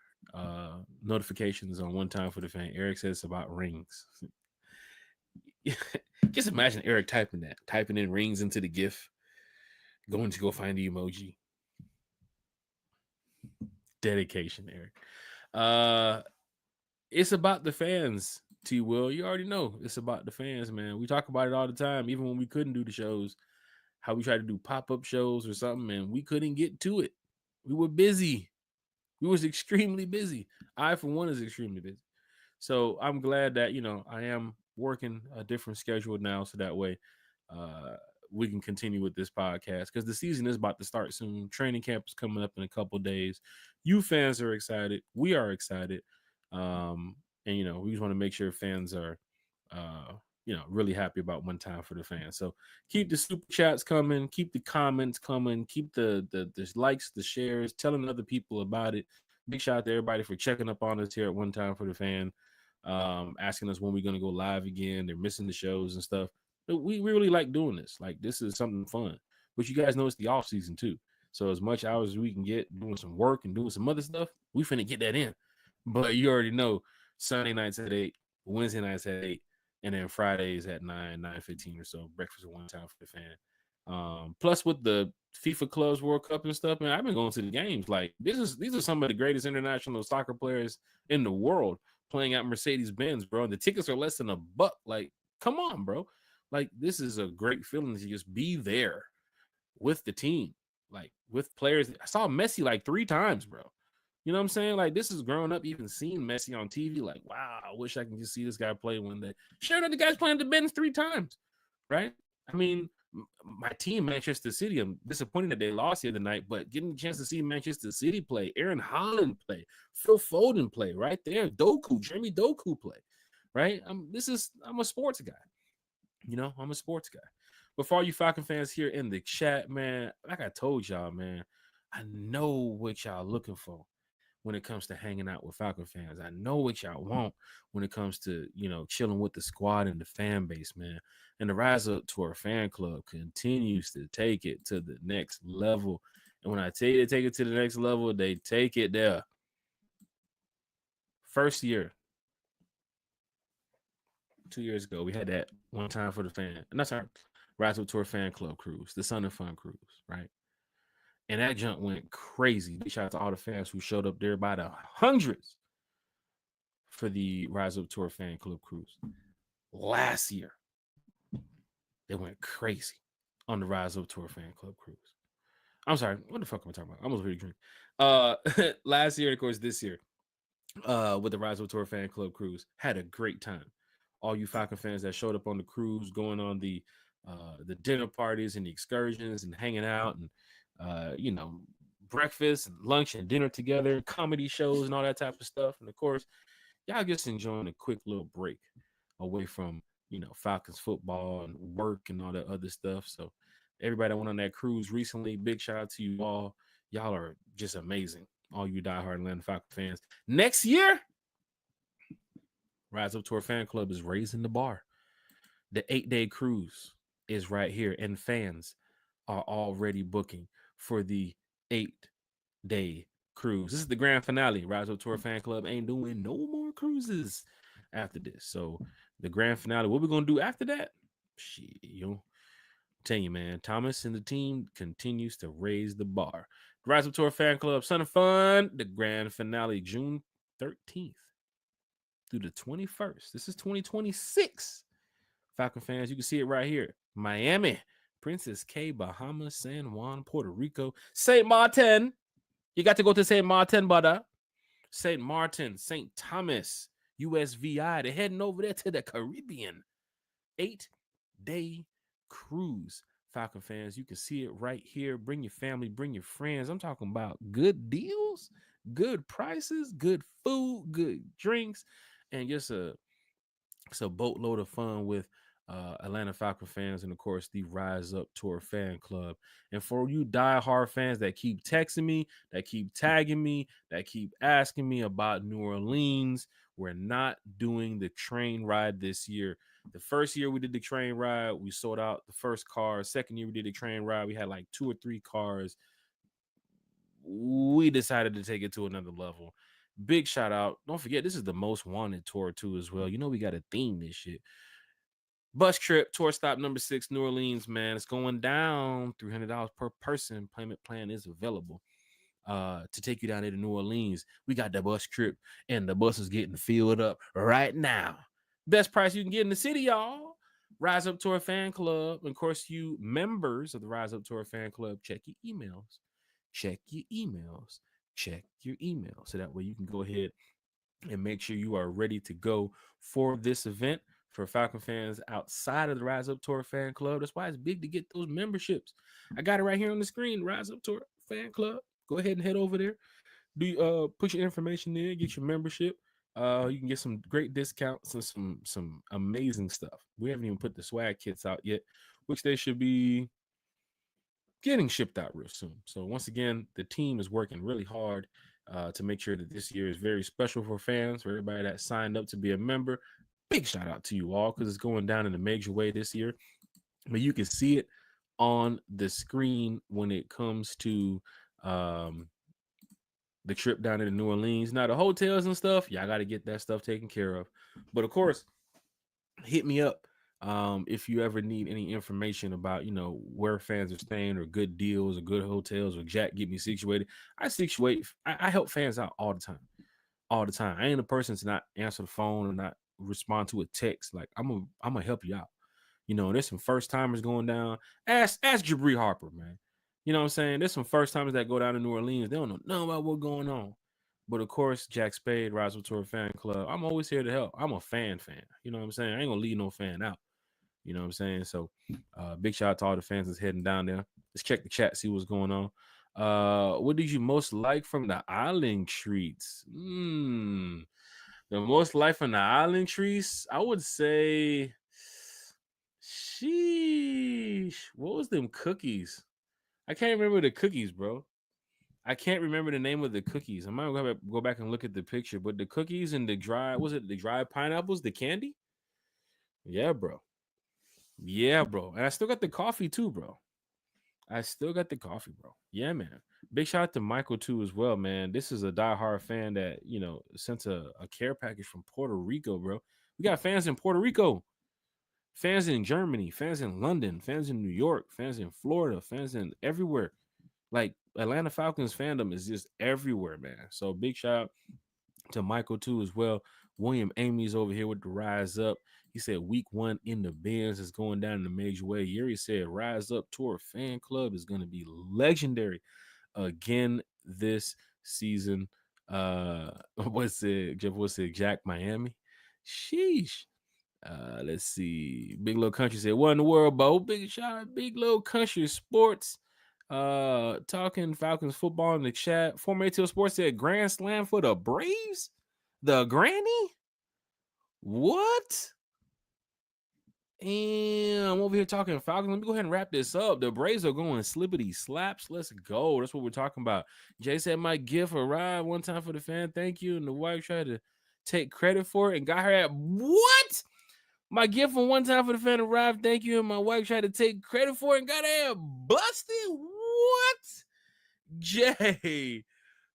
notifications on One Time for the Fan. Eric says it's about rings. Just imagine Eric typing in rings into the GIF, going to go find the emoji. Dedication, Eric. It's about the fans, T-Will. You already know it's about the fans, man. We talk about it all the time, even when we couldn't do the shows, how we tried to do pop-up shows or something, and we couldn't get to it. We were busy. We was extremely busy. I, for one, is extremely busy. So I'm glad that, you know, I am working a different schedule now, so that way we can continue with this podcast, because the season is about to start soon. Training camp is coming up in a couple days. You fans are excited. We are excited. And, you know, we just want to make sure fans are, you know, really happy about One Time for the Fans. So keep the super chats coming, keep the comments coming, keep the likes, the shares, telling other people about it. Big shout out to everybody for checking up on us here at One Time for the Fan, asking us when we're going to go live again. They're missing the shows and stuff. But we really like doing this. Like, this is something fun. But you guys know it's the off season too. So as much hours as we can get doing some work and doing some other stuff, we finna get that in. But you already know, Sunday nights at 8, Wednesday nights at 8, and then Fridays at 9:15 or so. Breakfast at One Time for the Fan. Plus, with the FIFA Clubs World Cup and stuff, man, I've been going to the games. Like, these are some of the greatest international soccer players in the world playing at Mercedes-Benz, bro. And the tickets are less than $1. Like, come on, bro. Like, this is a great feeling to just be there with the team, like with players. I saw Messi like 3 times, bro. You know what I'm saying? Like, this is growing up, even seeing Messi on TV. Like, wow, I wish I can just see this guy play one day. Sure, the guy's playing the Benz 3 times. right? I mean, my team, Manchester City, I'm disappointed that they lost the other night, but getting a chance to see Manchester City play, Aaron Holland play, Phil Foden play, right there, Jeremy Doku play, right? I'm a sports guy, I'm a sports guy. But for all you Falcon fans here in the chat, man, like I told y'all, man, I know what y'all looking for when it comes to hanging out with Falcon fans. I know what y'all want when it comes to, chilling with the squad and the fan base, man. And the Rise Up Tour fan club continues to take it to the next level. And when I tell you to take it to the next level, they take it there. First year, 2 years ago, we had that one time for the fan. And that's our Rise Up Tour fan club cruise, the Sun and Fun cruise, right? And that junk went crazy. Big shout out to all the fans who showed up there by the hundreds for the Rise Up Tour fan club cruise. Last year, they went crazy on the Rise Up Tour fan club cruise. I'm sorry, what the fuck am I talking about? I almost really drink. Last year, of course, this year, with the Rise Up Tour fan club cruise, had a great time. All you Falcon fans that showed up on the cruise, going on the dinner parties and the excursions and hanging out and breakfast and lunch and dinner together, comedy shows and all that type of stuff. And of course, y'all just enjoying a quick little break away from Falcons football and work and all that other stuff. So everybody that went on that cruise recently, big shout out to you all. Y'all are just amazing. All you diehard Atlanta Falcon fans. Next year, Rise Up Tour Fan Club is raising the bar. The 8-day cruise is right here, and fans are already booking for the 8-day cruise. This is the grand finale. Rise Up Tour Fan Club ain't doing no more cruises after this. So the grand finale, what we're gonna do after that? Shit, tell you, man, Thomas and the team continues to raise the bar. Rise Up Tour Fan Club, Sun of Fun, the grand finale, June 13th through the 21st. This is 2026. Falcon fans, you can see it right here. Miami, Princess K, Bahamas, San Juan, Puerto Rico, St. Martin. You got to go to St. Martin, brother. St. Martin, St. Thomas, USVI. They're heading over there to the Caribbean. 8-day cruise. Falcon fans, you can see it right here. Bring your family, bring your friends. I'm talking about good deals, good prices, good food, good drinks, and just it's a boatload of fun with Atlanta Falcon fans and, of course, the Rise Up Tour fan club. And for you diehard fans that keep texting me, that keep tagging me, that keep asking me about New Orleans, we're not doing the train ride this year. The first year we did the train ride, we sold out the first car. Second year we did the train ride, we had like 2 or 3 cars. We decided to take it to another level. Big shout out. Don't forget, this is the most wanted tour too as well. We got to theme this shit. Bus trip, tour stop number 6, New Orleans, man. It's going down $300 per person. Payment plan is available to take you down there to New Orleans. We got the bus trip, and the bus is getting filled up right now. Best price you can get in the city, y'all. Rise Up Tour Fan Club. And of course, you members of the Rise Up Tour Fan Club, check your emails. Check your emails. Check your email. So that way you can go ahead and make sure you are ready to go for this event. For Falcon fans outside of the Rise Up Tour Fan Club, that's why it's big to get those memberships. I got it right here on the screen. Rise Up Tour Fan Club. Go ahead and head over there. Put your information in, get your membership. You can get some great discounts and some amazing stuff. We haven't even put the swag kits out yet, which they should be getting shipped out real soon. So once again, the team is working really hard to make sure that this year is very special for fans, for everybody that signed up to be a member. Big shout out to you all because it's going down in a major way this year. But you can see it on the screen when it comes to the trip down to New Orleans. Now, the hotels and stuff, y'all got to get that stuff taken care of. But of course, hit me up if you ever need any information about where fans are staying or good deals or good hotels or Jack get me situated. I help fans out all the time. I ain't a person to not answer the phone or not respond to a text. Like I'm gonna help you out. There's some first timers going down. Ask Jabri Harper, man. You know what I'm saying? There's some first timers that go down to New Orleans. They don't know nothing about what's going on. But of course, Jack Spade, Roswell Tour Fan Club. I'm always here to help. I'm a fan. You know what I'm saying? I ain't gonna leave no fan out. You know what I'm saying? So big shout out to all the fans that's heading down there. Let's check the chat, see what's going on. What did you most like from the island treats? The most like from the island treats, I would say, sheesh, what was them cookies? I can't remember the cookies, bro. I can't remember the name of the cookies. I might go back and look at the picture, but the cookies and the dry, was it the dried pineapples, the candy? Yeah, bro. Yeah, bro. And I still got the coffee too, bro. I still got the coffee, bro. Yeah, man. Big shout out to Michael too as well, man. This is a diehard fan that, sent a care package from Puerto Rico, bro. We got fans in Puerto Rico, fans in Germany, fans in London, fans in New York, fans in Florida, fans in everywhere. Like Atlanta Falcons fandom is just everywhere, man. So big shout out to Michael too as well. William Amy's over here with the Rise Up. He said week 1 in the Benz is going down in a major way. Yuri said Rise Up Tour fan club is going to be legendary again this season. What's it? Jeff, what's it? Jack Miami. Sheesh. Let's see. Big Little Country said, "What in the world, Bo?" Big shout out, Big Little Country Sports. Talking Falcons football in the chat. Former ATL Sports said Grand Slam for the Braves. The Granny. What? And I'm over here talking Falcons. Let me go ahead and wrap this up. The Braves are going slippity slaps. Let's go. That's what we're talking about. Jay said my gift arrived one time for the fan. Thank you. And the wife tried to take credit for it and got her at what? My gift from one time for the fan arrived. Thank you. And my wife tried to take credit for it and got her busted. What? Jay,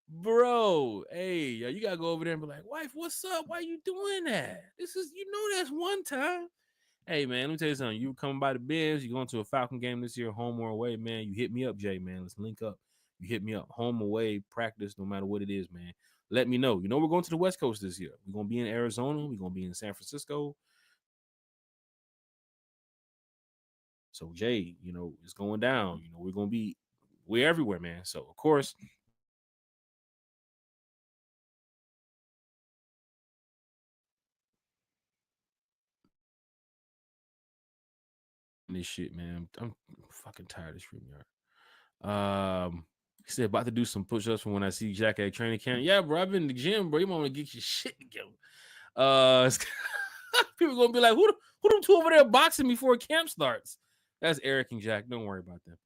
bro. Hey, yo, you gotta go over there and be like, wife, what's up? Why you doing that? This is, that's one time. Hey, man, let me tell you something. You coming by the Biz, you going to a Falcon game this year, home or away, man. You hit me up, Jay, man. Let's link up. You hit me up, home, away, practice, no matter what it is, man. Let me know. We're going to the West Coast this year. We're going to be in Arizona. We're going to be in San Francisco. So, Jay, it's going down. We're everywhere, man. So, of course, this shit, man. I'm fucking tired of StreamYard. He said about to do some push-ups from when I see Jack at training camp. Yeah, bro, I've been in the gym, bro. You want to get your shit together. People gonna be like, who them two over there boxing before camp starts? That's Eric and Jack. Don't worry about them.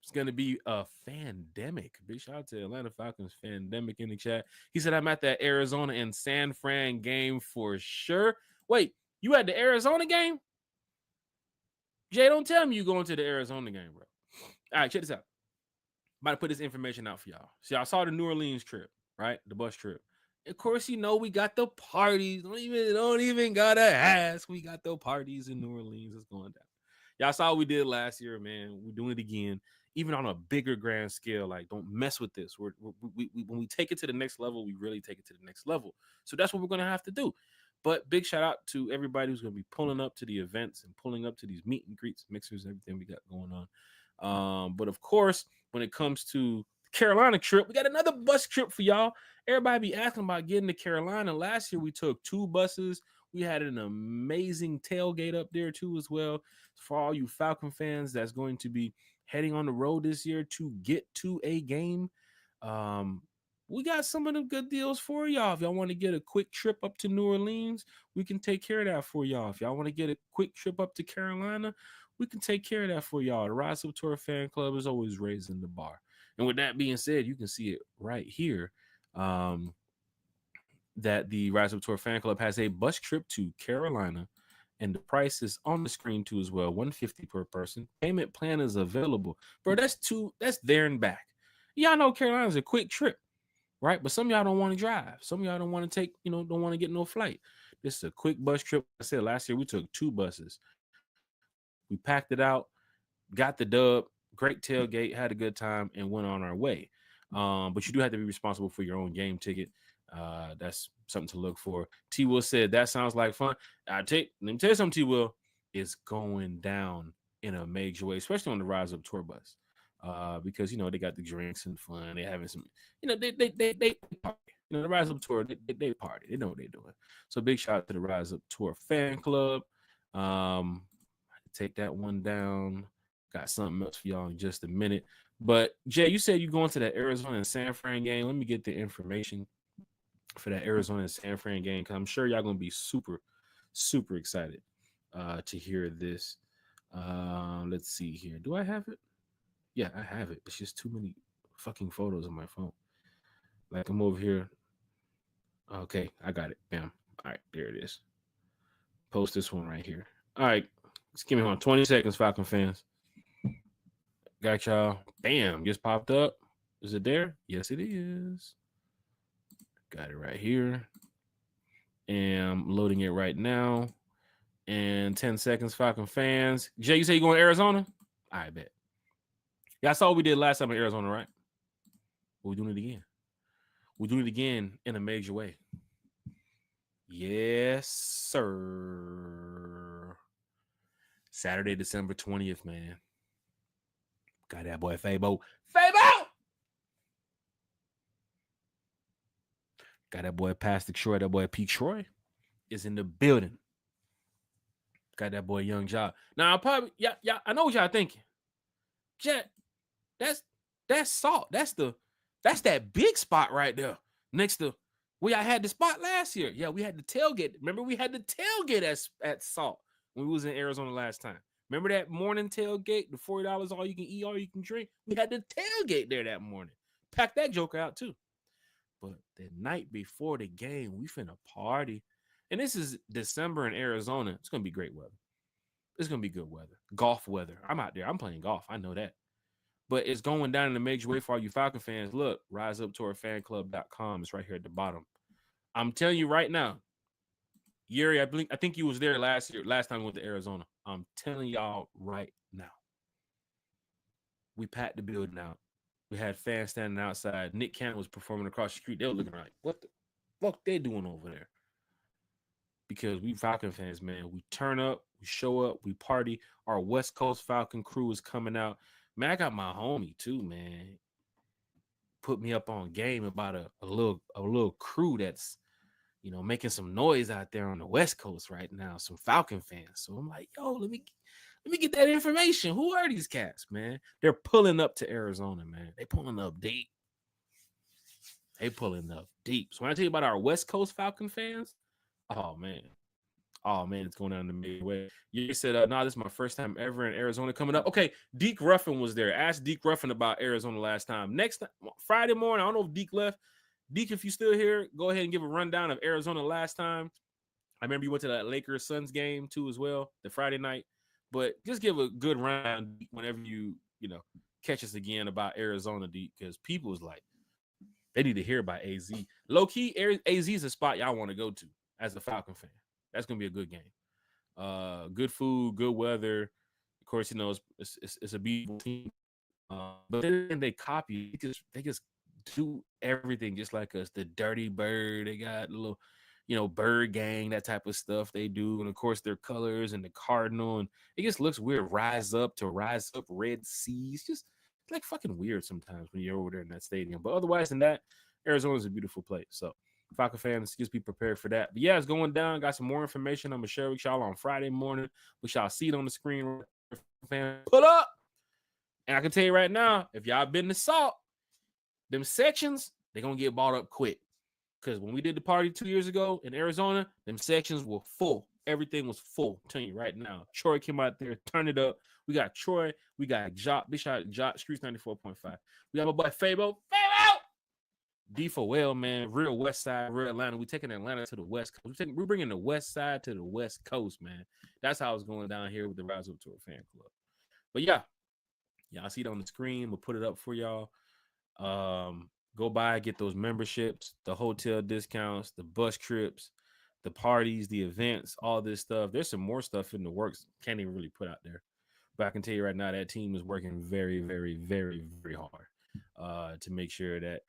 It's gonna be a pandemic. Big shout out to Atlanta Falcons pandemic in the chat. He said I'm at that Arizona and San Fran game for sure. Wait, you at the Arizona game? Jay, don't tell me you going to the Arizona game, bro. All right, check this out. I'm about to put this information out for y'all. So y'all saw the New Orleans trip, right? The bus trip. Of course, we got the parties. Don't even gotta ask. We got the parties in New Orleans. It's going down. Y'all saw what we did last year, man. We're doing it again, even on a bigger grand scale. Like, don't mess with this. We when we take it to the next level, we really take it to the next level. So that's what we're gonna have to do. But big shout out to everybody who's gonna be pulling up to the events and pulling up to these meet and greets, mixers, everything we got going on. But of course, when it comes to the Carolina trip, we got another bus trip for y'all. Everybody be asking about getting to Carolina. Last year we took 2 buses. We had an amazing tailgate up there too as well. For all you Falcon fans that's going to be heading on the road this year to get to a game, we got some of the good deals for y'all. If y'all want to get a quick trip up to New Orleans, we can take care of that for y'all. If y'all want to get a quick trip up to Carolina, we can take care of that for y'all. The Rise Up Tour fan club is always raising the bar. And with that being said, you can see it right here. That the Rise Up Tour fan club has a bus trip to Carolina, and the price is on the screen too as well. $150 per person. Payment plan is available, bro. That's there and back. Y'all know Carolina's a quick trip, right? But some of y'all don't want to drive. Some of y'all don't want to take, don't want to get no flight. This is a quick bus trip. I said last year we took 2 buses. We packed it out, got the dub, great tailgate, had a good time, and went on our way. But you do have to be responsible for your own game ticket. That's something to look for. T Will said that sounds like fun. Let me tell you something, T Will. It's going down in a major way, especially on the Rise Up Tour bus. Because they got the drinks and fun. They're having some, they party. The Rise Up Tour, they party. They know what they're doing. So big shout out to the Rise Up Tour fan club. Take that one down. Got something else for y'all in just a minute. But Jay, you said you're going to that Arizona and San Fran game. Let me get the information for that Arizona and San Fran game, because I'm sure y'all gonna be super, super excited to hear this. Let's see here. Do I have it? Yeah, I have it. It's just too many fucking photos on my phone. Like I'm over here. Okay, I got it. Bam. All right, there it is. Post this one right here. All right, just give me on 20 seconds, Falcon fans. Got y'all. Bam, just popped up. Is it there? Yes, it is. Got it right here. And I'm loading it right now. And 10 seconds, Falcon fans. Jay, you say you going to Arizona? I bet. Yeah, I saw what we did last time in Arizona, right? We're doing it again. We're doing it again in a major way. Yes, sir. Saturday, December 20th, man. Got that boy Fabo. Fabo! Got that boy Pastor Troy. That boy Pete Troy is in the building. Got that boy Young Job. Now, I'll probably, yeah, I know what y'all thinking. Jet, that's Salt. That's that big spot right there next to where I had the spot last year. Yeah, we had the tailgate. Remember, we had the tailgate at Salt when we was in Arizona last time. Remember that morning tailgate, the $40 all you can eat, all you can drink? We had the tailgate there that morning. Packed that joker out too. But the night before the game, we finna party. And this is December in Arizona. It's gonna be great weather. It's gonna be good weather. Golf weather. I'm out there. I'm playing golf. I know that. But it's going down in a major way for all you Falcon fans. Look, riseuptourfanclub.com. It's right here at the bottom. I'm telling you right now, Yuri, I think you was there last time we went to Arizona. I'm telling y'all right now. We packed the building out. We had fans standing outside. Nick Cannon was performing across the street. They were looking like, what the fuck they doing over there? Because we Falcon fans, man, we turn up, we show up, we party. Our West Coast Falcon crew is coming out. Man, I got my homie too, man. Put me up on game about a little crew that's, making some noise out there on the West Coast right now. Some Falcon fans. So I'm like, yo, let me get that information. Who are these cats, man? They're pulling up to Arizona, man. They pulling up deep. So when I tell you about our West Coast Falcon fans, oh man, it's going down the midway. You said, nah, this is my first time ever in Arizona coming up. Okay, Deke Ruffin was there. Ask Deke Ruffin about Arizona last time. Next Friday morning, I don't know if Deke left. Deke, if you're still here, go ahead and give a rundown of Arizona last time. I remember you went to that Lakers Suns game too as well, the Friday night. But just give a good rundown whenever you catch us again about Arizona, Deke, because people was like, they need to hear about AZ. Low key, AZ is a spot y'all want to go to as a Falcon fan. That's gonna be a good game. Good food, good weather. Of course, it's a beautiful team. But then they copy. They just do everything just like us. The Dirty Bird. They got a little, Bird Gang, that type of stuff they do. And of course, their colors and the Cardinal. And it just looks weird. Rise up, Red Seas. Just like fucking weird sometimes when you're over there in that stadium. But otherwise than that, Arizona's a beautiful place. So Falcon fans, just be prepared for that. But yeah, it's going down. Got some more information I'm gonna share with y'all on Friday morning. We shall see it on the screen. Pull up. And I can tell you right now, if y'all been to Salt, them sections, they're gonna get bought up quick. Because when we did the party 2 years ago in Arizona, them sections were full. Everything was full. I'm telling you right now. Troy came out there, turned it up. We got Troy, we got Jock, big shot Jock, Streets 94.5. We got my boy Fabo. D4L, man, real West Side, real Atlanta. We taking Atlanta to the West Coast. We're bringing the West Side to the West Coast, man. That's how it's going down here with the Rise Up Tour fan club. But yeah, y'all see it on the screen. We'll put it up for y'all. Go by, get those memberships, the hotel discounts, the bus trips, the parties, the events, all this stuff. There's some more stuff in the works. Can't even really put out there. But I can tell you right now, that team is working very, very, very, very hard to make sure that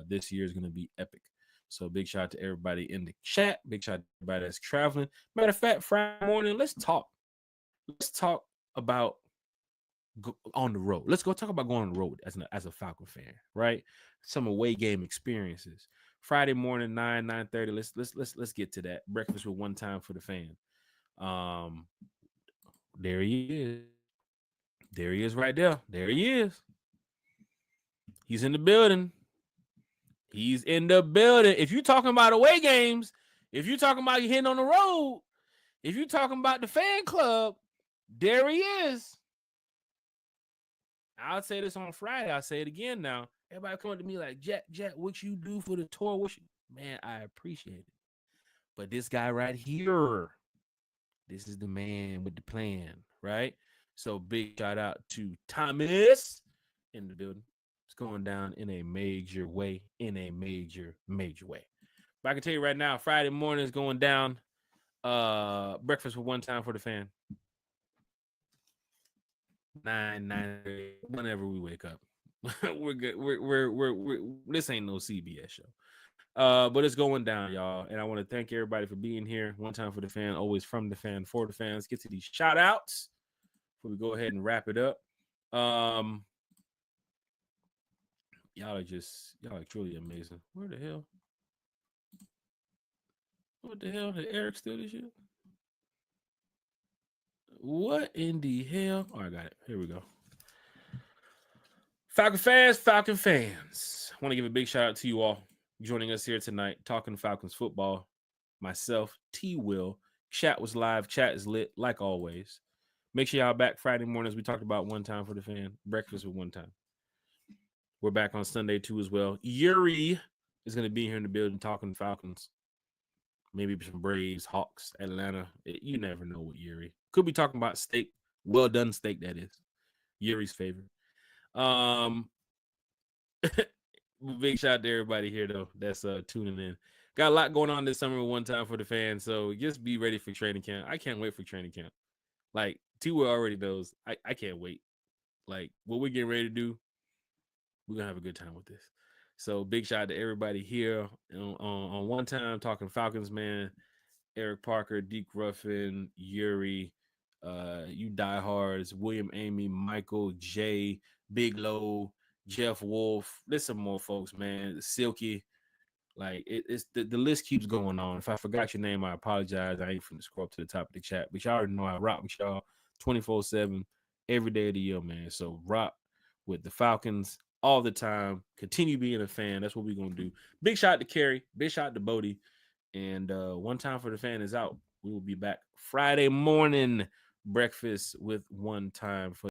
this year is going to be epic. So big shout out to everybody in the chat. Big shout out to everybody that's traveling. Matter of fact, Friday morning, let's talk about on the road. Let's go talk about going on the road as a Falcon fan, right? Some away game experiences. Friday morning, 9:30. Let's get to that. Breakfast with one time for the fan. There he is. There he is right there. There he is. He's in the building. He's in the building. If you're talking about away games, if you're talking about hitting on the road, if you're talking about the fan club, there he is. I'll say this on Friday. I'll say it again now. Everybody come up to me like, Jack, what you do for the tour? Man, I appreciate it. But this guy right here, this is the man with the plan, right? So big shout out to Thomas in the building. It's going down in a major way, major way. But I can tell you right now, Friday morning is going down. Breakfast with one time for the fan. 9, whenever we wake up. We're good. We're this ain't no CBS show. But it's going down, y'all. And I want to thank everybody for being here. One time for the fan, always from the fan, for the fans. Get to these shout outs before we go ahead and wrap it up. Y'all are truly amazing. Where the hell? What the hell? Did Eric steal this shit? What in the hell? Oh, I got it. Here we go. Falcon fans. I want to give a big shout out to you all joining us here tonight, talking Falcons football. Myself, T. Will. Chat was live. Chat is lit, like always. Make sure y'all back Friday mornings. We talked about one time for the fan. Breakfast with one time. We're back on Sunday, too, as well. Yuri is going to be here in the building talking Falcons. Maybe some Braves, Hawks, Atlanta. You never know with Yuri. Could be talking about steak. Well done steak, that is. Yuri's favorite. Big shout out to everybody here, though, that's tuning in. Got a lot going on this summer with one time for the fans, so just be ready for training camp. I can't wait for training camp. Like, T-Will already knows. I can't wait. Like, what we're getting ready to do, we're going to have a good time with this. So, big shout out to everybody here on one time talking Falcons, man. Eric Parker, Deke Ruffin, Yuri, you diehards, William Amy, Michael, Jay, Big Low, Jeff Wolf. There's some more folks, man. Silky. Like, it's the list keeps going on. If I forgot your name, I apologize. I ain't finna scroll up to the top of the chat. But y'all already know I rock with y'all 24/7 every day of the year, man. So rock with the Falcons all the time. Continue being a fan. That's what we're gonna do. Big shout out to Kerry. Big shout out to Bodie. And one time for the fan is out. We will be back Friday morning. Breakfast with one time for